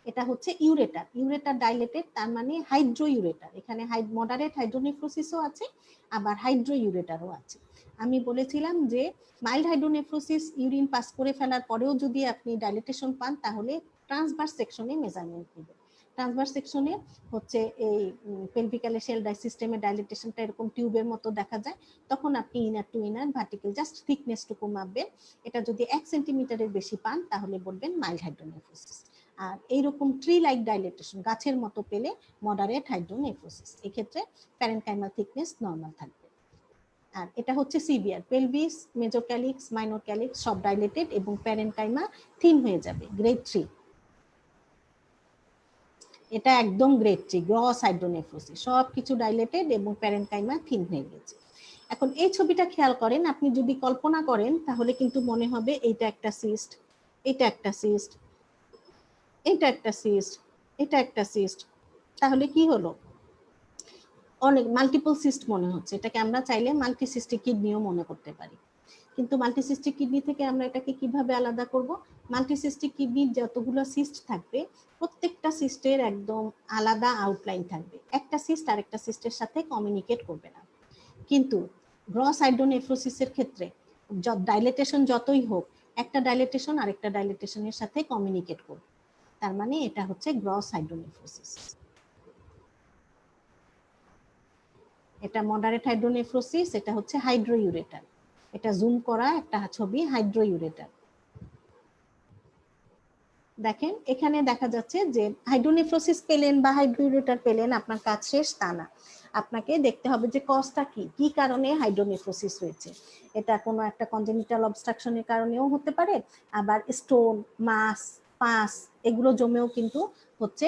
এটা হচ্ছে ইউরেটার, ইউরেটার ডাইলেটেড, তার মানে হাইড্রো ইউরেটার। এখানে মডারেট হাইড্রোনেফ্রোসিসও আছে, আবার হাইড্রো ইউরেটারও আছে। আমি বলেছিলাম যে মাইল্ড হাইড্রোনেফ্রোসিস ইউরিন পাস করে ফেলার পরেও যদি আপনি ডাইলেটেশন পান তাহলে ট্রান্সভার্স সেকশনে মেজারমেন্ট নেবেন। ট্রান্সভার্স সেকশনে হচ্ছে এই পেলভিক্যাল শেল সিস্টেমে ডাইলেটেশনটা এরকম টিউবের মতো দেখা যায়, তখন আপনি inner to inner vertical just থিকনেসটুকু মাপবেন। এটা যদি 1 সেন্টিমিটারের বেশি পান তাহলে বলবেন মাইল্ড হাইড্রোনেফ্রোসিস। আর এইরকম ট্রি লাইক ডাইলেটেশন, গাছের মতো পেলে মডারেট হাইড্রোনেফ্রোসিস। এক্ষেত্রে প্যারেনকাইমাল থিকনেস নরমাল থাকবে। আর এটা হচ্ছে severe, pelvis, major calyx, minor calyx সব ডাইলেটেড এবং প্যারেনকাইমা থিন হয়ে যাবে, গ্রেড 3। এটা একদম গ্রেড 3 গ্রস হাইড্রোনেফ্রোসিস, সবকিছু ডাইলেটেড এবং প্যারেনকাইমা থিন হয়ে গেছে। এখন এই ছবিটা খেয়াল করেন, আপনি যদি কল্পনা করেন তাহলে কিন্তু মনে হবে এইটা একটা সিস্ট, এটা একটা সিস্ট, এটা একটা সিস্ট, এটা একটা সিস্ট। তাহলে কি হলো? অনেক মাল্টিপল সিস্ট মনে হচ্ছে। এটাকে আমরা চাইলে মাল্টিসিস্টিক কিডনিও মনে করতে পারি, কিন্তু মাল্টিসিস্টিক কিডনি থেকে আমরা এটাকে কিভাবে আলাদা করব? মাল্টিসিস্টিক কিডনির যতগুলো সিস্ট থাকবে প্রত্যেকটা সিস্টের একদম আলাদা আউটলাইন থাকবে, একটা সিস্ট আরেকটা সিস্টের সাথে কমিউনিকেট করবে না। কিন্তু গ্রস হাইড্রোনেফ্রোসিসের ক্ষেত্রে ডাইলেটেশন যতই হোক, একটা ডাইলেটেশন আরেকটা ডাইলেটেশনের সাথে কমিউনিকেট করবে, তার মানে এটা হচ্ছে গ্রস হাইড্রোনেফ্রোসিস। এটা মডারেট হাইড্রোনেফ্রোসিস, এটা হচ্ছে হাইড্রো ইউরেটার। এটা জুম করা একটা ছবি হাইড্রো ইউরেটার। দেখেন এখানে দেখা যাচ্ছে যে হাইড্রোনেফ্রোসিস পেলেন বা হাইড্রো ইউরেটার পেলেন, আপনার কাজ শেষ তা না, আপনাকে দেখতে হবে যে কজটা কি, কি কারণে হাইড্রোনেফ্রোসিস হয়েছে। এটা কোনো একটা কনজেনিটাল অবস্ট্রাকশনের কারণেও হতে পারে, আবার স্টোন, মাস, পাস এগুলো জমেও কিন্তু হচ্ছে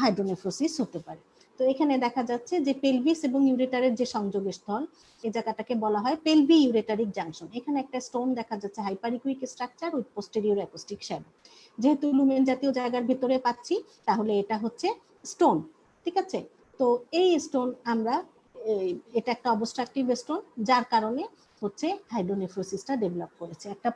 হাইড্রোনেফ্রোসিস হতে পারে। তো এখানে দেখা যাচ্ছে যে পেলভিস এবং ইউরেটারের যে সংযোগস্থল, এই জায়গাটাকে বলা হয় পেলভি ইউরেটারিক জাংশন। এখানে একটা স্টোন দেখা যাচ্ছে, hyperechoic structure with posterior acoustic shadow. যেহেতু লুমেন জাতীয় জায়গার ভিতরে পাচ্ছি তাহলে এটা হচ্ছে স্টোন। ঠিক আছে, তো এই স্টোন আমরা এটা একটা অবস্ট্রাকটিভ স্টোন, যার কারণে হচ্ছে হাইড্রোনেফ্রোসিসটা ডেভেলপ করেছে। একটা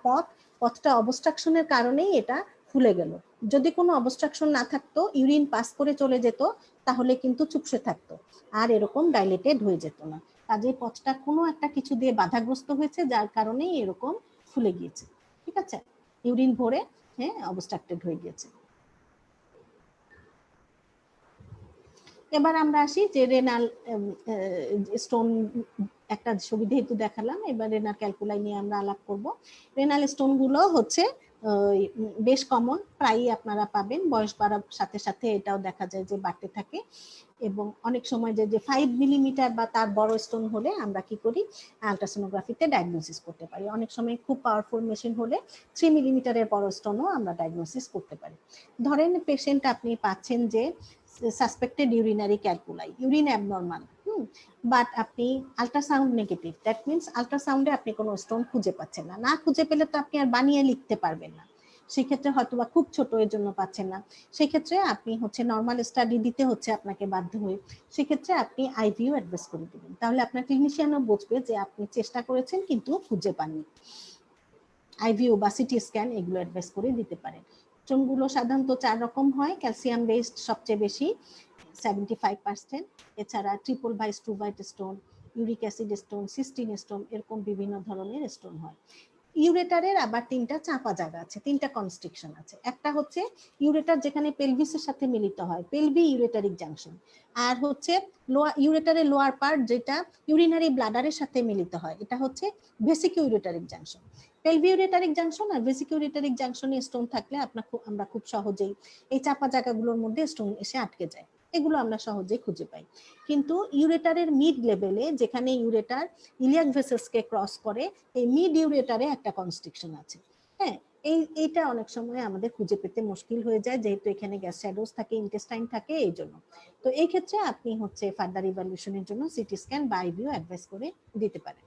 পথটা অবস্ট্রাকশনের কারণেই এটা ফুলে গেল। যদি কোনো অবস্ট্রাকশন না থাকতো, ইউরিন পাস করে চলে যেত, তাহলে কিন্তু চুপসে থাকতো আর এরকম ডাইলেটেড হয়ে যেত না। কাজেই পথটা কোনো একটা কিছু দিয়ে বাধাগ্রস্ত হয়েছে, যার কারণেই এরকম ফুলে গিয়েছে। ঠিক আছে, ইউরিন ভরে হ্যাঁ অবস্ট্রাক্টেড হয়ে গিয়েছে। এবার আমরা আসি যে রেনাল স্টোন একটা ছবি যেহেতু দেখালাম, এবার রেনাল ক্যালকুলাই নিয়ে আমরা আলাপ করব। রেনাল স্টোন গুলো হচ্ছে বেশ কমন, প্রায়ই আপনারা পাবেন, বয়স বাড়ার সাথে সাথে এটাও দেখা যায় যে বাড়তে থাকে। এবং অনেক সময় যে 5 মিলিমিটার বা তার বড় স্টোন হলে আমরা কি করি, আলট্রাসোনোগ্রাফিতে ডায়াগনোসিস করতে পারি। অনেক সময় খুব পাওয়ারফুল মেশিন হলে 3 মিলিমিটারের বড় স্টোনও আমরা ডায়াগনোসিস করতে পারি। ধরেন পেশেন্ট আপনি পাচ্ছেন যে suspected urinary calculi, urine abnormal, but আপনি আল্ট্রাসাউন্ড নেগেটিভ, দ্যাট মিনস আল্ট্রাসাউন্ডে আপনি কোনো স্টোন খুঁজে পাচ্ছেন না, না খুঁজে পেলে তো আপনি আর বানিয়ে লিখতে পারবেন না, সেক্ষেত্রে হয়তো বা খুব ছোট এর জন্য পাচ্ছেন না, সেক্ষেত্রে আপনি হচ্ছে নর্মাল স্টাডি দিতে হচ্ছে আপনাকে বাধ্য হয়ে, সেক্ষেত্রে আপনি আইভিও অ্যাডভাইস করে দিবেন, তাহলে আপনার ক্লিনিশিয়ানও বুঝবে যে আপনি চেষ্টা করেছেন কিন্তু খুঁজে পাননি। আইভিও বা সিটি স্ক্যান এগুলো অ্যাডভাইস করে দিতে পারেন। স্টোনগুলো সাধারণত 4 রকম হয়, ক্যালসিয়াম বেসড সবচেয়ে বেশি 75%, এছাড়া ট্রিপল ভাইস টু ভাইট stone, uric acid stone, cystine stone, এরকম বিভিন্ন ধরনের স্টোন হয়। ইউরেটারের আবার 3টা চাপা জায়গা আছে, 3টা কনস্ট্রিকশন আছে। একটা হচ্ছে ইউরেটার যেখানে পেলভিসের সাথে মিলিত হয়, পেলভি ইউরেটারিক জাংশন, আর হচ্ছে ইউরেটারের লোয়ার পার্ট যেটা ইউরিনারি ব্লাডারের সাথে মিলিত হয়, এটা হচ্ছে ভেসিক ইউরেটারিক জাংশন। পেলভি ইউরেটারিক জাংশন আর ভেসিক ইউরেটারিক জাংশনে স্টোন থাকলে আমরা খুব সহজেই এই চাপা জায়গাগুলোর মধ্যে স্টোন এসে আটকে যায়, এগুলো আমরা সহজেই খুঁজে পাই। কিন্তু ইউরেটারের মিড লেভেলে যেখানে ইউরেটার ইলিয়াক ভেসেলসকে ক্রস করে, এই মিড ইউরেটারে একটা কনস্ট্রিকশন আছে। হ্যাঁ, এইটা অনেক সময় আমাদের খুঁজে পেতে মুশকিল হয়ে যায়, যেহেতু এখানে গ্যাস শ্যাডোজ থাকে, ইন্টেস্টাইন থাকে, এই জন্য। তো এই ক্ষেত্রে আপনি হচ্ছে ফার্দার ইভ্যালুয়েশনের জন্য সিটি স্ক্যান বা আইভিও অ্যাডভাইস করে দিতে পারেন।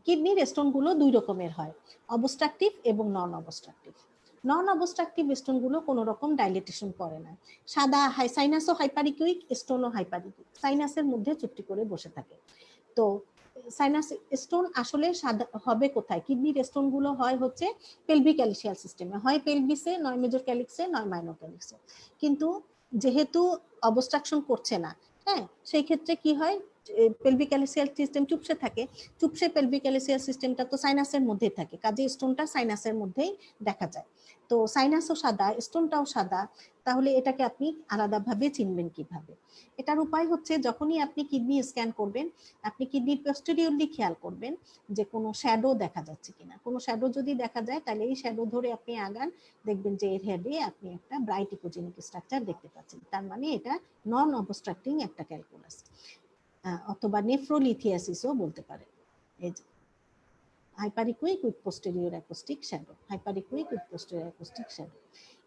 কিডনির স্টোনগুলো 2 রকমের হয়, অবস্ট্রাকটিভ এবং নন অবস্ট্রাকটিভ। নন অবস্ট্রাকটিভ স্টোনগুলো কোনো রকম ডাইলেটেশন করে না, সাদা সাইনাসও হাইপারিকুইক, স্টোনও হাইপারিকুইক, সাইনাসের মধ্যে চুপটি করে বসে থাকে। তো সাইনাস স্টোন আসলে হবে কোথায়? কিডনির স্টোন গুলো হয় হচ্ছে পেলভিক ক্যালিসিয়াল সিস্টেমে, হয় পেলভিসে, নয় মেজর ক্যালিক্সে, নয় মাইনর ক্যালিক্সে। কিন্তু যেহেতু অবস্ট্রাকশন করছে না, হ্যাঁ, সেই ক্ষেত্রে কি হয়, পেলভিক ক্যালিসিয়াল সিস্টেম চুপসে থাকে, চুপসে পেলভিক ক্যালিসিয়াল সিস্টেমটা তো সাইনাসের মধ্যেই থাকে, কাজে স্টোনটা সাইনাসের মধ্যেই দেখা যায়। তো সাইনাসও সাদা, স্টোনটাও সাদা, তাহলে এটাকে আপনি আলাদাভাবে চিনবেন কিভাবে? এটার উপায় হচ্ছে, যখনই আপনি কিডনি স্ক্যান করবেন, আপনি কিডনির পোস্টেরিয়রলি খেয়াল করবেন যে কোনো শ্যাডো দেখা যাচ্ছে কিনা। কোনো শ্যাডো যদি দেখা যায়, তাহলে এই শ্যাডো ধরে আপনি আগান, দেখবেন যে এর হেডে আপনি একটা ব্রাইট ইকোজেনিক স্ট্রাকচার দেখতে পাচ্ছেন, তার মানে এটা নন অবস্ট্রাক্টিং একটা ক্যালকুলাস, অথবা নেফ্রোলিথিয়াসিসও বলতে পারেন। এই যে hyperechoic with posterior acoustic shadow, hyperechoic with posterior acoustic shadow.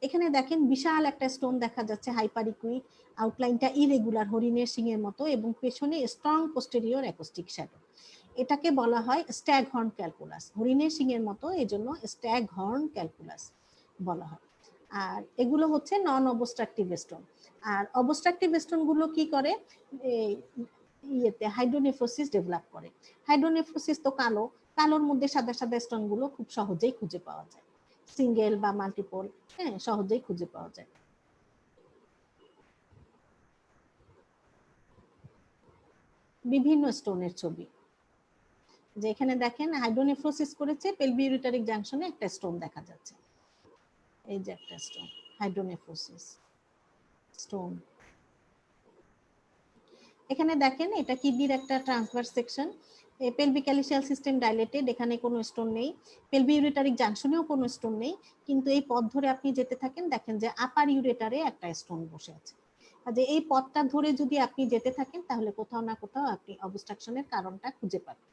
এখানে দেখেন বিশাল একটা স্টোন দেখা যাচ্ছে, হাইপারিকুইক, আউটলাইনটা ইরেগুলার হরিণের সিংয়ের মতো, এবং পেছনে স্ট্রং পোস্টেরিয়র অ্যাকোস্টিক শ্যাডো। এটাকে বলা হয় স্ট্যাগ হর্ন ক্যালকুলাস, হরিণের সিংয়ের মতো, এজন্য স্ট্যাগ হর্ন ক্যালকুলাস বলা হয়। আর এগুলো হচ্ছে নন অবস্ট্রাকটিভ স্টোন। আর অবস্ট্রাকটিভ স্টোন গুলো কি করে, ইয়েতে হাইড্রোনেফ্রোসিস ডেভেলপ করে। হাইড্রোনেফ্রোসিস তো কালো, কালোর মধ্যে সাদা সাদা স্টোন গুলো খুব সহজেই খুঁজে পাওয়া যায়, সিঙ্গেল বা মাল্টিপল, হ্যাঁ, সহজেই খুঁজে পাওয়া যায়। বিভিন্ন স্টোনের ছবি, যে এখানে দেখেন হাইড্রোনেফ্রোসিস করেছে, পেলভি ইউরেটারিক জাংশনে একটা স্টোন দেখা যাচ্ছে, এই যে একটা স্টোন, হাইড্রোনেফ্রোসিস স্টোন। এখানে দেখেন এটা কিডনির একটা transverse section, pelvic calyceal system dilated, এখানে কোনো স্টোন নেই, পেলভি ইউরেটারিক জাংশনেও কোনো স্টোন নেই, কিন্তু এই পথ ধরে আপনি যেতে থাকেন, দেখেন যে আপার ইউরেটারে একটা স্টোন বসে আছে। কাজে এই পথটা ধরে যদি আপনি যেতে থাকেন, তাহলে কোথাও না কোথাও আপনি অবস্ট্রাকশনের কারণটা খুঁজে পাবেন।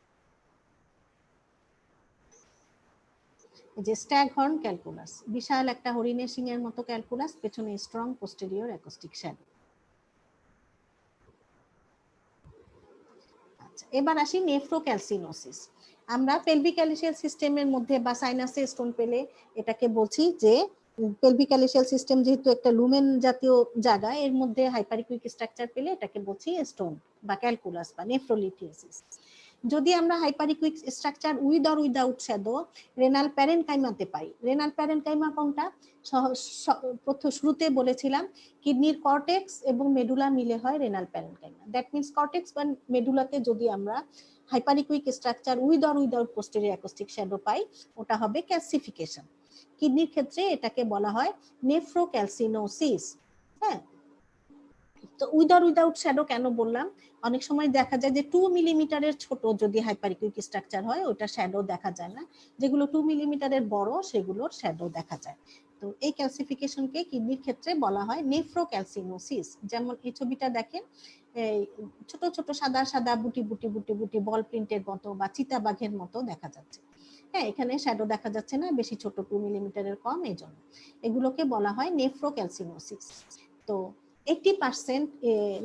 যে স্ট্যাগ হর্ন ক্যালকুলাস, বিশাল একটা হরিণের সিংয়ের মতো ক্যালকুলাস, পেছনে স্ট্রং পোস্টেরিয়র অ্যাকোস্টিক শ্যাডো। আচ্ছা, এবার আসি নেফ্রোক্যালসিনোসিস। আমরা পেলভিক ক্যালিসিয়াল সিস্টেমের মধ্যে বা সাইনাসে স্টোন পেলে এটাকে বলছি যে পেলভিক ক্যালিসিয়াল সিস্টেম যেহেতু একটা লুমেন জাতীয় জায়গা, এর মধ্যে হাইপারিকুইক স্ট্রাকচার পেলে এটাকে বলছি স্টোন বা ক্যালকুলাস বা নেফ্রোলিথিয়াসিস। যদি আমরা hyperechoic structure with or without shadow renal প্যারেনকাইমাতে পাই, রেনাল প্যারেনকাইমা কোনটা? প্রথম শুরুতে বলেছিলাম কিডনির কর্টেক্স এবং মেডুলা মিলে হয় renal parenchyma. That means cortex বা মেডুলাতে যদি আমরা hyperechoic structure with or without posterior acoustic shadow পাই, ওটা হবে ক্যালসিফিকেশন। কিডনির ক্ষেত্রে এটাকে বলা হয় নেফ্রোক্যালসিনোসিস। হ্যাঁ, তো উইথ অর উইদাউট শ্যাডো কেন বললাম? অনেক সময় দেখা যায় যে 2 মিলিমিটারের ছোট যদি হাইপারিকুইক স্ট্রাকচার হয়, ওটা শ্যাডো দেখা যায় না, যেগুলো 2 মিলিমিটারের বড় সেগুলোর শ্যাডো দেখা যায়। তো এই ক্যালসিফিকেশনকে কিডনির ক্ষেত্রে বলা হয় নেফ্রোক্যালসিনোসিস। যেমন এই ছবিটা দেখেন, এই ছোট ছোট সাদা সাদা বুটি বুটি বুটি বুটি বল প্রিন্টের মতো বা চিতাবাঘের মতো দেখা যাচ্ছে। হ্যাঁ, এখানে শ্যাডো দেখা যাচ্ছে না, বেশি ছোট 2 মিলিমিটারের কম, এই জন্য এগুলোকে বলা হয় নেফ্রোক্যালসিনোসিস। তো 80%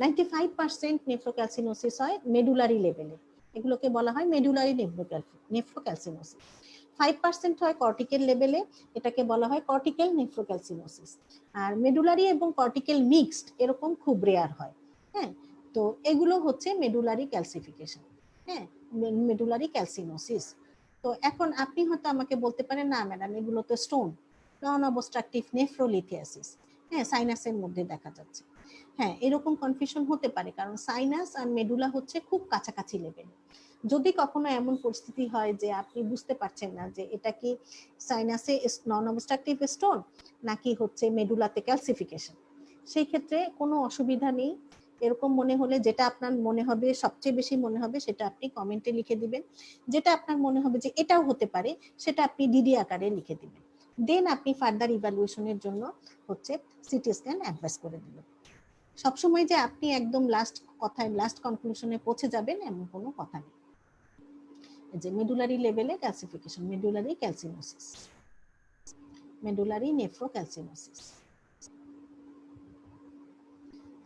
95% নেফ্রোক্যালসিনোসিস হয় মেডুলারি লেভেলে, এগুলোকে বলা হয় মেডুলারি নেফ্রোক্যালসিনোসিস। 5% হয় কর্টিক্যাল লেভেলে, এটাকে বলা হয় কর্টিক্যাল নেফ্রোক্যালসিনোসিস। আর মেডুলারি এবং কর্টিক্যাল মিক্সড এরকম খুব রেয়ার হয়। হ্যাঁ, তো এগুলো হচ্ছে মেডুলারি ক্যালসিফিকেশন, হ্যাঁ, মেডুলারি ক্যালসিনোসিস। তো এখন আপনি হয়তো আমাকে বলতে পারেন, না ম্যাডাম এগুলো তো স্টোন, নন অবস্ট্রাকটিভ নেফ্রোলিথিয়াসিস, হ্যাঁ সাইনাসের মধ্যে দেখা যাচ্ছে। হ্যাঁ, এরকম কনফিউশন হতে পারে, কারণ সাইনাস আর মেডুলা হচ্ছে খুব কাছাকাছি লেভেল। যদি কখনো এমন পরিস্থিতি হয় যে আপনি বুঝতে পারছেন না যে এটা কি সাইনাসে নন অবস্ট্রাকটিভ স্টোন নাকি হচ্ছে মেডুলাতে ক্যালসিফিকেশন, সেই ক্ষেত্রে কোনো অসুবিধা নেই। এরকম মনে হলে যেটা আপনার মনে হবে সবচেয়ে বেশি মনে হবে সেটা আপনি কমেন্টে লিখে দিবেন, যেটা আপনার মনে হবে যে এটাও হতে পারে সেটা আপনি ডিডি আকারে লিখে দিবেন। দেন আপনি ফার্দার ইভ্যালুয়েশনের জন্য হচ্ছে সিটি স্ক্যান অ্যাডভাইস করে দিবেন। সবসময় যে আপনি একদম লাস্ট কথায় লাস্ট কনক্লুশনে পৌঁছে যাবেন এমন কোনো কথা নেই। যে মেডুলারি লেভেলে ক্যালসিফিকেশন, মেডুলারি ক্যালসিনোসিস, মেডুলারি নেফ্রোক্যালসিনোসিস।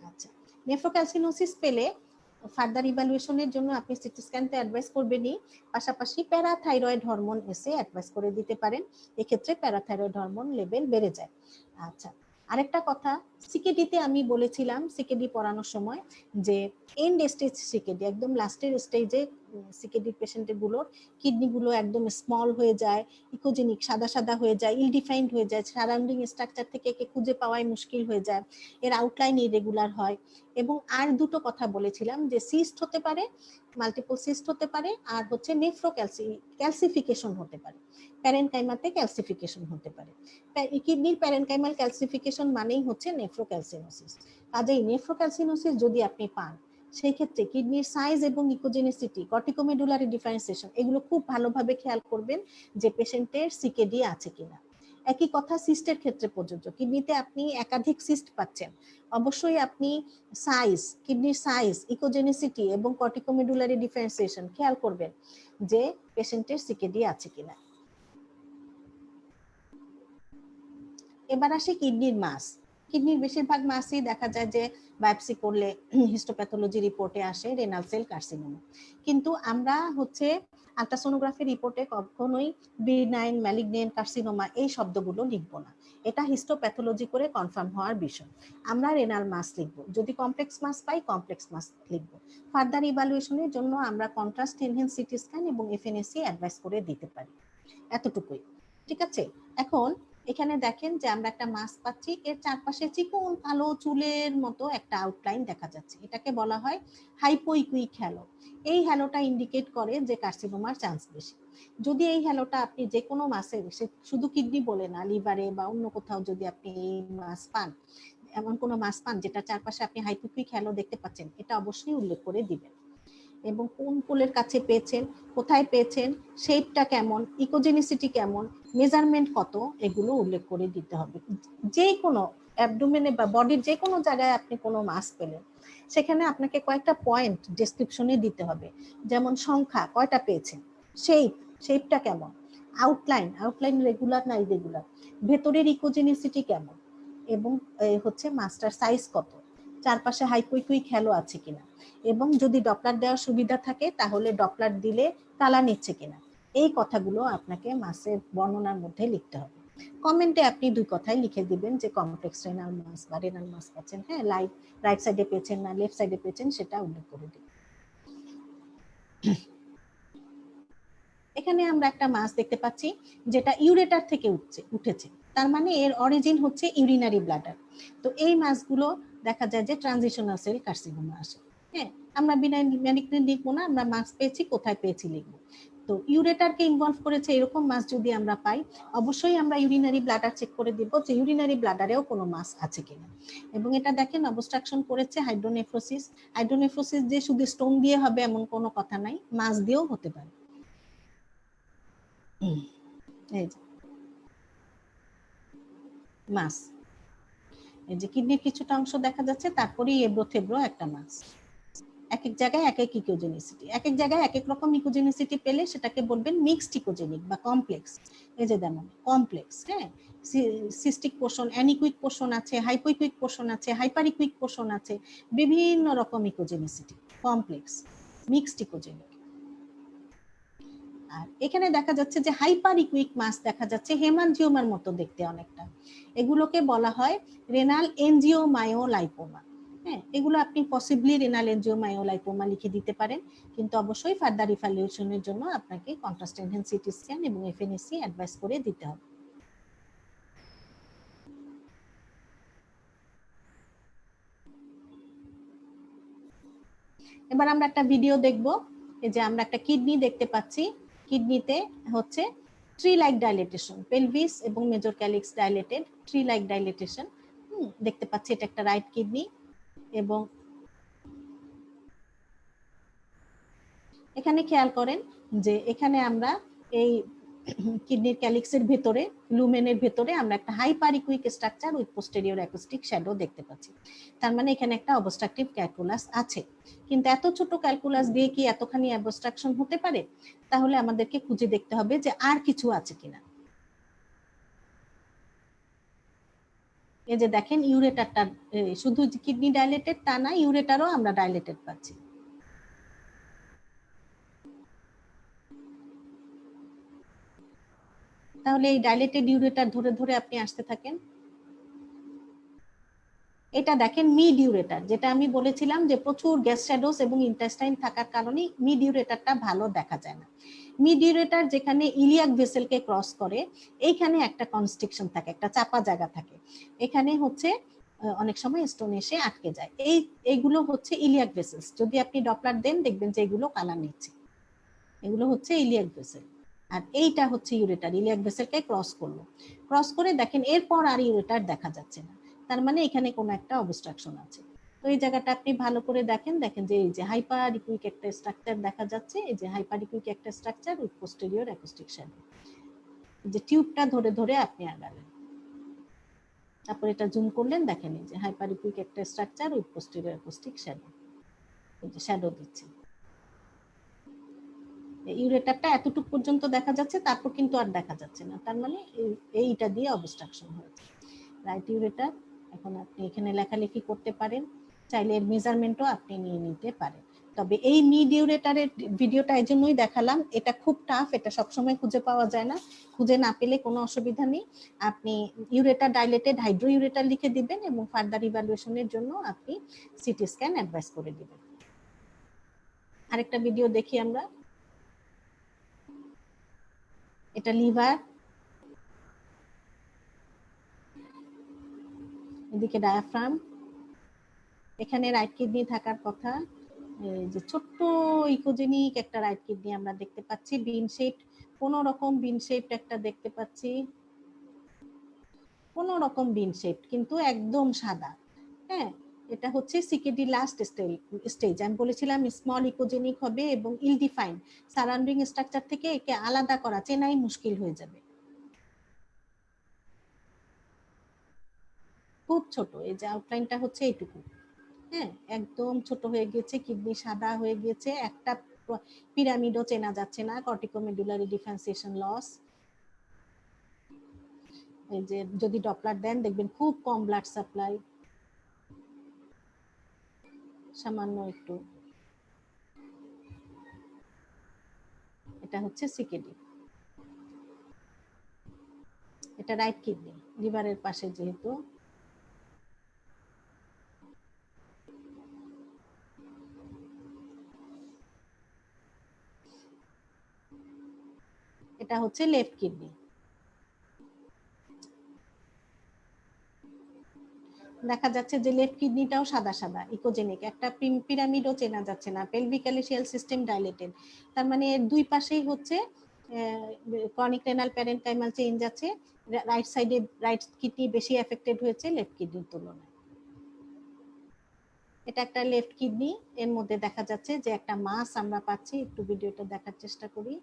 আচ্ছা, নেফ্রোক্যালসিনোসিস পেলে ফার্দার ইভ্যালুয়েশনের জন্য আপনি সিটি স্ক্যানতে অ্যাডভাইস করবেনই, পাশাপাশি প্যারাথাইরয়েড হরমোন এসে অ্যাডভাইস করে দিতে পারেন, এক্ষেত্রে প্যারাথাইরয়েড হরমোন লেভেল বেড়ে যায়। আচ্ছা, আরেকটা কথা, সিকেডিতে আমি বলেছিলাম সিকেডি পড়ানোর সময় যে এন্ড স্টেজ সিকেডি, একদম লাস্টের স্টেজে সিকেডি পেশেন্টের গুলোর কিডনিগুলো একদম স্মল হয়ে যায়, ইকোজেনিক সাদা সাদা হয়ে যায়, ইলডিফাইন্ড হয়ে যায়, সারাউন্ডিং স্ট্রাকচার থেকে একে খুঁজে পাওয়াই মুশকিল হয়ে যায়, এর আউটলাইন ইরেগুলার হয়। এবং আর দুটো কথা বলেছিলাম যে সিস্ট হতে পারে, মাল্টিপল সিস্ট হতে পারে, আর হচ্ছে ক্যালসিফিকেশন হতে পারে, প্যারেনকাইমাতে ক্যালসিফিকেশন হতে পারে। কিডনির প্যারেনকাইমাল ক্যালসিফিকেশন মানেই হচ্ছে নেফ্রোক্যালসিনোসিস। কাজেই নেফ্রোক্যালসিনোসিস যদি আপনি পান, সেই ক্ষেত্রে কিডনির সাইজ এবং ইকোজেনিসিটি, কর্টিকোমেডুলারি ডিফারেন্সিয়েশন, এগুলো খুব ভালোভাবে খেয়াল করবেন যে পেশেন্টের সিকেডি আছে কিনা। একই কথা সিস্টের ক্ষেত্রে প্রযোজ্য, কিডনিতে আপনি একাধিক সিস্ট পাচ্ছেন, অবশ্যই আপনি সাইজ, কিডনির সাইজ, ইকোজেনিসিটি এবং কর্টিকোমেডুলারি ডিফারেন্সিয়েশন খেয়াল করবেন যে পেশেন্টের সিকেডি আছে কিনা। এবার আসি কিডনির মাস। কিডনির বেশিরভাগ মাসই দেখা যায় যে বায়োপসি করলে হিস্টোপ্যাথোলজি রিপোর্টে আসে রেনাল সেল কার্সিনোমা, কিন্তু আমরা হচ্ছে আল্ট্রাসোনোগ্রাফি রিপোর্টে কখনোই বিনাইন, ম্যালিগনেন্ট, কার্সিনোমা এই শব্দগুলো লিখব না, এটা হিস্টোপ্যাথোলজি করে কনফার্ম হওয়ার বিষয়। আমরা রেনাল মাস লিখব, যদি কমপ্লেক্স মাস পাই কমপ্লেক্স মাস লিখব। ফার্দার ইভ্যালুয়েশনের জন্য আমরা কন্ট্রাস্ট এনহ্যান্স সিটি স্ক্যান এবং এফএনএসি অ্যাডভাইস করে দিতে পারি, এতটুকুই। ঠিক আছে, এখন এখানে দেখেন যে আমরা একটা মাস পাচ্ছি, এর চারপাশে চিকন কালো চুলের মতো একটা আউটলাইন দেখা যাচ্ছে, এটাকে বলা হয় হাইপোইকুইক হ্যালো। এই হ্যালোটা ইন্ডিকেট করে যে কার্সিনোমার চান্স বেশি। যদি এই হ্যালোটা আপনি যে কোনো মাসে, শুধু কিডনি বলে না, লিভারে বা অন্য কোথাও যদি আপনি এই মাস পান, এমন কোনো মাস পান যেটা চারপাশে আপনি হাইপোইকুইক হ্যালো দেখতে পাচ্ছেন, এটা অবশ্যই উল্লেখ করে দিবেন। এবং কোন পোলের কাছে পেয়েছেন, কোথায় পেয়েছেন, শেপটা কেমন, ইকোজেনিসিটি কেমন, মেজারমেন্ট কত, এগুলো উল্লেখ করে দিতে হবে। যে কোনো অ্যাবডোমেনে বা বডির যে কোনো জায়গায় আপনি কোনো মাস পেলেন, সেখানে আপনাকে কয়েকটা পয়েন্ট ডেসক্রিপশনে দিতে হবে, যেমন সংখ্যা কয়টা পেয়েছেন, শেপটা কেমন, আউটলাইন রেগুলার না ইরেগুলার, ভেতরের ইকোজেনিসিটি কেমন, এবং হচ্ছে মাস্টার সাইজ কত, চারপাশে হাইপোইকুইক হ্যালো আছে কিনা, এবং যদি ডপলার দেওয়ার সুবিধা থাকে তাহলে ডপলার দিলে তালা নিচ্ছে কিনা, এই কথাগুলো আপনাকে মাসের বর্ণনার মধ্যে লিখতে হবে। কমেন্টে আপনি দুই কথাই লিখে দিবেন যে কমপ্লেক্স রেনাল মাস বা রেনাল মাস পাচ্ছেন, হ্যাঁ রাইট সাইডে পেয়েছেন না লেফট সাইডে পেয়েছেন সেটা উল্লেখ করে দিন। এখানে আমরা একটা মাস দেখতে পাচ্ছি যেটা ইউরেটার থেকে উঠেছে, তার মানে এর অরিজিন হচ্ছে ইউরিনারি ব্লাডার। তো এই মাসগুলো দেখা যায় যে ট্রানজিশনাল সেল কার্সিনোমা আসে। হ্যাঁ, আমরা ম্যালিগনেন্ট লিখবো না, আমরা মাস পেয়েছি কোথায় পেয়েছি লিখবো। তো ইউরেটারকে ইনভলভ করেছে এরকম মাস যদি আমরা পাই, অবশ্যই আমরা ইউরিনারি ব্লাডার চেক করে দিব যে ইউরিনারি ব্লাডারেও কোনো মাস আছে কিনা। এবং এটা দেখেন অবস্ট্রাকশন করেছে হাইড্রোনেফ্রোসিস যে শুধু স্টোন দিয়ে হবে এমন কোনো কথা নাই, মাস দিয়েও হতে পারে। এই যে মাস, এই যে কিডনির কিছুটা অংশ দেখা যাচ্ছে, তারপরে এবড়ো থেবড়ো একটা মাস। এক এক জায়গায় এক এক ইকোজেনিসিটি, এক এক জায়গায় এক এক রকম ইকোজেনিসিটি পেলে সেটাকে বলবেন মিক্সড ইকোজেনিক বা কমপ্লেক্স। এই যে যেমন কমপ্লেক্স, হ্যাঁ, সিস্টিক পোষণ, অ্যানিকুইক পোষণ আছে, হাইপোইকুইক পোষণ আছে, হাইপারিকুইক পোষণ আছে, বিভিন্ন রকম ইকোজেনিসিটি, কমপ্লেক্স, মিক্সড ইকোজেনিক। আর এখানে দেখা যাচ্ছে যে হাইপার ইকুইক মাস দেখা যাচ্ছে হেমানজিওমার মতো দেখতে অনেকটা, এগুলোকে বলা হয় রেনাল এনজিওমায়োলাইপোমা। হ্যাঁ, এগুলো আপনি পসিবলি রেনাল এনজিওমায়োলাইপোমা লিখে দিতে পারেন, কিন্তু অবশ্যই ফার্দার ইভ্যালুয়েশনের জন্য আপনাকে কন্ট্রাস্ট এনহ্যান্সড সিটি স্ক্যান এবং এফএনএসি অ্যাডভাইস করে দিতে হবে। এবার আমরা একটা ভিডিও দেখব। এই যে আমরা একটা কিডনি দেখতে পাচ্ছি, কিডনিতে হচ্ছে ট্রি লাইক ডাইলেটেশন, পেলভিস এবং major calyx dilated, tree like dilatation দেখতে পাচ্ছি। এটা একটা রাইট কিডনি এবং এখানে খেয়াল করেন যে এখানে আমরা এই কিডনির ক্যালিক্সের ভেতরে, লুমেনের ভেতরে আমরা একটা hyperechoic structure with posterior acoustic shadow দেখতে পাচ্ছি। তার মানে এখানে একটা অবস্ট্রাকটিভ ক্যালকুলাস আছে। কিন্তু এত ছোট ক্যালকুলাস দিয়ে কি এতখানি অবস্ট্রাকশন হতে পারে? তাহলে আমাদেরকে খুঁজে দেখতে হবে যে আর কিছু আছে কিনা। এই যে দেখেন ইউরেটারটা শুধু কিডনি ডাইলেটেড তা না, ইউরেটারও আমরা ডাইলেটেড পাচ্ছি। তাহলে এই ডাইলেটেড ইউরেটার ধরে ধরে আপনি আসতে থাকেন। এটা দেখেন মিড ইউরেটার, যেটা আমি বলেছিলাম যে প্রচুর গ্যাস শ্যাডোস এবং ইন্টেস্টাইন থাকার কারণে মিড ইউরেটারটা ভালো দেখা যায় না। মিড ইউরেটার যেখানে ইলিয়াক ভেসেলকে ক্রস করে, এইখানে একটা কনস্ট্রিকশন থাকে, একটা চাপা জায়গা থাকে, এখানে হচ্ছে অনেক সময় স্টোন এসে আটকে যায়। এইগুলো হচ্ছে ইলিয়াক ভেসেলস। যদি আপনি ডপলার দেন দেখবেন যে এগুলো কালার নিচ্ছে, এগুলো হচ্ছে ইলিয়াক ভেসেল। আর এইটা হচ্ছে ইউরেটার, ইলিয়াক ভেসেলকে ক্রস করলো, ক্রস করে দেখেন এরপর আর ইউরেটার দেখা যাচ্ছে না, তার মানে এখানে কোনো একটা অবস্ট্রাকশন আছে। তো এই জায়গাটা আপনি ভালো করে দেখেন, দেখেন যে এই যে হাইপার ইকুইক একটা স্ট্রাকচার দেখা যাচ্ছে, এই যে হাইপার ইকুইক একটা structure with posterior acoustic shadow, যে টিউবটা ধরে ধরে আপনি আগালেন, তারপর এটা জুম করলেন, দেখেন এই যে হাইপার ইকুইক একটা structure with posterior acoustic shadow, এই যে শ্যাডো দিচ্ছে। ইউরেটারটা এতটুকু পর্যন্ত দেখা যাচ্ছে, তারপর কিন্তু আর দেখা যাচ্ছে না, তার মানে এইটা দিয়ে অবস্ট্রাকশন হয়েছে রাইট ইউরেটার। এখন আপনি এখানে লেখালেখি করতে পারেন, চাইলে এর মেজারমেন্টও আপনি নিয়ে নিতে পারেন। তবে এই মিড ইউরেটারের ভিডিওটা এই জন্যই দেখালাম, এটা খুব টাফ, এটা সবসময় খুঁজে পাওয়া যায় না, খুঁজে না পেলে কোনো অসুবিধা নেই, আপনি ইউরেটার ডাইলেটেড হাইড্রো ইউরেটার লিখে দিবেন এবং ফার্দার ইভ্যালুয়েশনের জন্য আপনি সিটি স্ক্যান অ্যাডভাইস করে দিবেন। আরেকটা ভিডিও দেখি আমরা। এটা লিভার, এদিকে ডায়াফ্রাম, এখানে রাইট কিডনি থাকার কথা, যে ছোট্ট ইকোজেনিক একটা রাইট কিডনি আমরা দেখতে পাচ্ছি, বিন শেপ, কোন রকম বিন শেপ একটা দেখতে পাচ্ছি, কোন রকম বিন শেপ, কিন্তু একদম সাদা। হ্যাঁ, এটা হচ্ছে সিকেডি লাস্ট স্টেজ। আমি বলেছিলাম স্মল ইকোজেনিক হবে এবং ইল ডিফাইন, সারাউন্ডিং স্ট্রাকচার থেকে একে আলাদা করা চেনাই মুশকিল হয়ে যাবে, খুব ছোট। এই যে আউটলাইনটা হচ্ছে এইটুকু, হ্যাঁ, একদম ছোট হয়ে গেছে, কিডনি সাদা হয়ে গেছে, একটা পিরামিডও চেনা যাচ্ছে না, কর্টিকোমেডুলারি ডিফারেন্সিয়েশন লস। এই যে যদি ডপলার দেন দেখবেন খুব কম ব্লাড সাপ্লাই, সামান্য একটু। এটা হচ্ছে সিকেডি, এটা রাইট কিডনি, লিভারের পাশে যেহেতু। এটা হচ্ছে লেফট কিডনি, দেখা যাচ্ছে যে লেফট কিডনিটাও সাদা সাদা ইকোজেনিক, একটা পিরামিডও চেনা যাচ্ছে না, পেলভিক্যালিশিয়াল সিস্টেম ডাইলেটেড, তার মানে এর দুই পাশেই হচ্ছে ক্রনিক রেনাল প্যারেনকাইমাল চেঞ্জ আছে, রাইট সাইডে রাইট কিডনি বেশি এফেক্টেড হয়েছে লেফট কিডনির তুলনায়। এটা একটা লেফট কিডনি, এর মধ্যে দেখা যাচ্ছে যে একটা মাস আমরা পাচ্ছি, একটু ভিডিওটা দেখার চেষ্টা করি।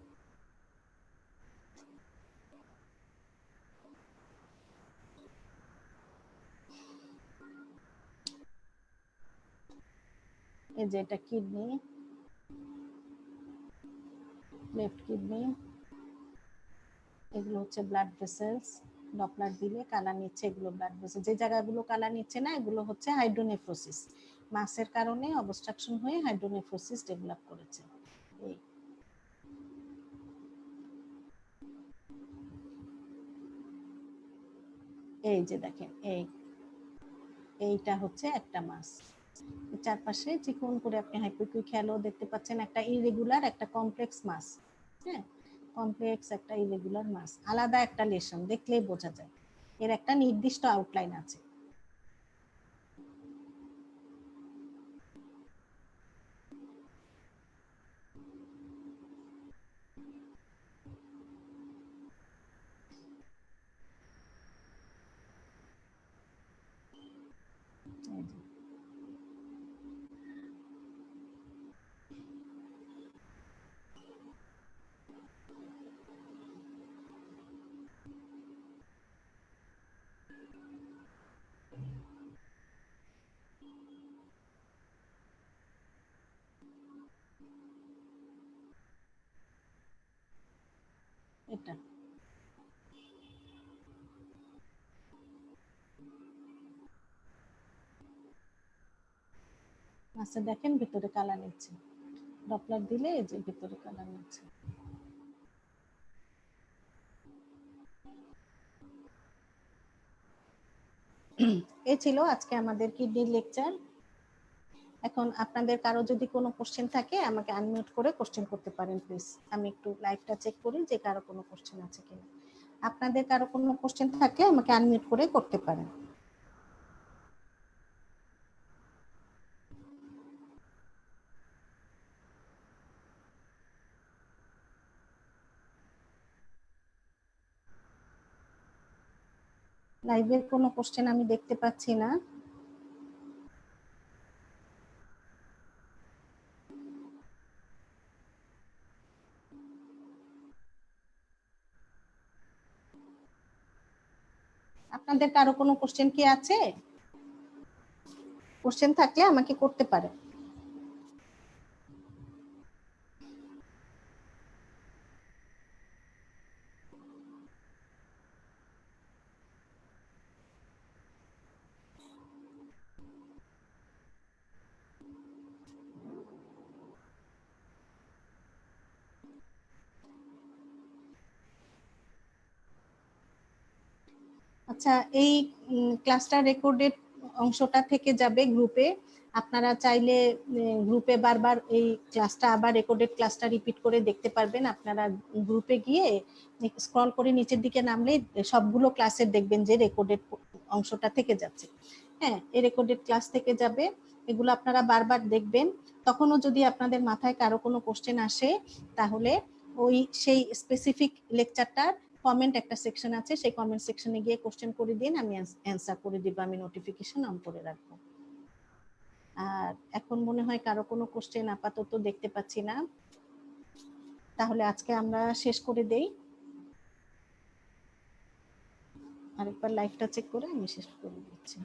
এই যে এটা কিডনি, লেফট কিডনি, এগুলো হচ্ছে ব্লাড ভেসেলস। ডপলার দিলে কালার নিচ্ছে, এগুলো ব্লাড ভেসেল। যে জায়গাগুলো কালার নিচ্ছে না এগুলো হচ্ছে হাইড্রোনেফ্রোসিস, মাসের কারণে অবস্ট্রাকশন হয়ে হাইড্রোনেফ্রোসিস ডেভেলপ করেছে। এই এই যে দেখেন এইটা হচ্ছে একটা মাস, চারপাশে চিকন করে আপনি হাইপোকুইক হ্যালো দেখতে পাচ্ছেন, একটা ইরেগুলার একটা কমপ্লেক্স মাস। হ্যাঁ, কমপ্লেক্স একটা ইরেগুলার মাস, আলাদা একটা লেশন, দেখলেই বোঝা যায় এর একটা নির্দিষ্ট আউটলাইন আছে। এই যে এটা মাসে দেখেন ভিতরে কালার নিচ্ছে, ডপলার দিলে এই যে ভিতরে কালার নিচ্ছে। এই ছিল আজকে আমাদের কিডনির লেকচার। এখন আপনাদের কারো যদি কোনো কোশ্চেন থাকে আমাকে আনমিউট করে কোশ্চেন করতে পারেন প্লিজ। আমি একটু লাইভটা চেক করি যে কারো কোনো কোশ্চেন আছে কিনা। আপনাদের কারো কোনো কোশ্চেন থাকলে আমাকে আনমিউট করে করতে পারেন। লাইভের কোনো কোশ্চেন আমি দেখতে পাচ্ছি না। আপনাদের কারো কোনো কোশ্চেন কি আছে? কোশ্চেন থাকলে আমাকে করতে পারেন। আচ্ছা, এই ক্লাসটা রেকর্ডেড অংশটা থেকে যাবে গ্রুপে। আপনারা চাইলে গ্রুপে বারবার এই ক্লাসটা আবার রেকর্ডেড ক্লাসটা রিপিট করে দেখতে পারবেন। আপনারা গ্রুপে গিয়ে স্ক্রল করে নিচের দিকে নামলে সবগুলো ক্লাসের দেখবেন যে রেকর্ডেড অংশটা থেকে যাচ্ছে। হ্যাঁ, এই রেকর্ডেড ক্লাস থেকে যাবে, এগুলো আপনারা বারবার দেখবেন। তখনও যদি আপনাদের মাথায় কারো কোনো কোশ্চেন আসে তাহলে ওই সেই স্পেসিফিক লেকচারটার কমেন্ট একটা সেকশন আছে, সেই কমেন্ট সেকশনে গিয়ে কোশ্চেন করে দিন, আমি অ্যান্সার করে দিব, আমি নোটিফিকেশন অন করে রাখবো। আর এখন মনে হয় কারো কোনো কোশ্চেন আপাতত দেখতে পাচ্ছি না, তাহলে আজকে আমরা শেষ করে দেই। আরেকবার লাইভটা চেক করে আমি শেষ করে দিচ্ছি।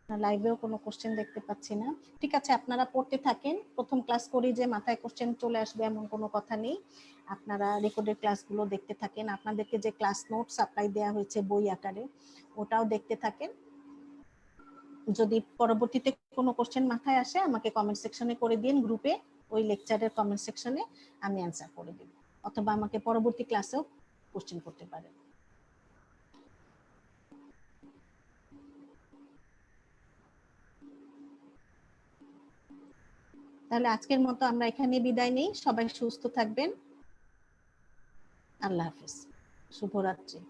লাইভেও কোনো কোশ্চেন দেখতে পাচ্ছি না। ঠিক আছে, আপনারা পড়তে থাকেন। প্রথম ক্লাস করি যে মাথায় কোশ্চেন চলে আসবে এমন কোনো কথা নেই। আপনারা রেকর্ডেড ক্লাসগুলো দেখতে থাকেন, আপনাদেরকে যে ক্লাস নোট সাপ্লাই দেওয়া হয়েছে বই আকারে ওটাও দেখতে থাকেন। যদি পরবর্তীতে কোনো কোশ্চেন মাথায় আসে আমাকে কমেন্ট সেকশনে করে দিন গ্রুপে, ওই লেকচারের কমেন্ট সেকশনে আমি অ্যান্সার করে দিব, অথবা আমাকে পরবর্তী ক্লাসেও কোশ্চেন করতে পারেন। তাহলে আজকের মতো আমরা এখানে বিদায় নিই। সবাই সুস্থ থাকবেন। আল্লাহ হাফেজ, শুভরাত্রি।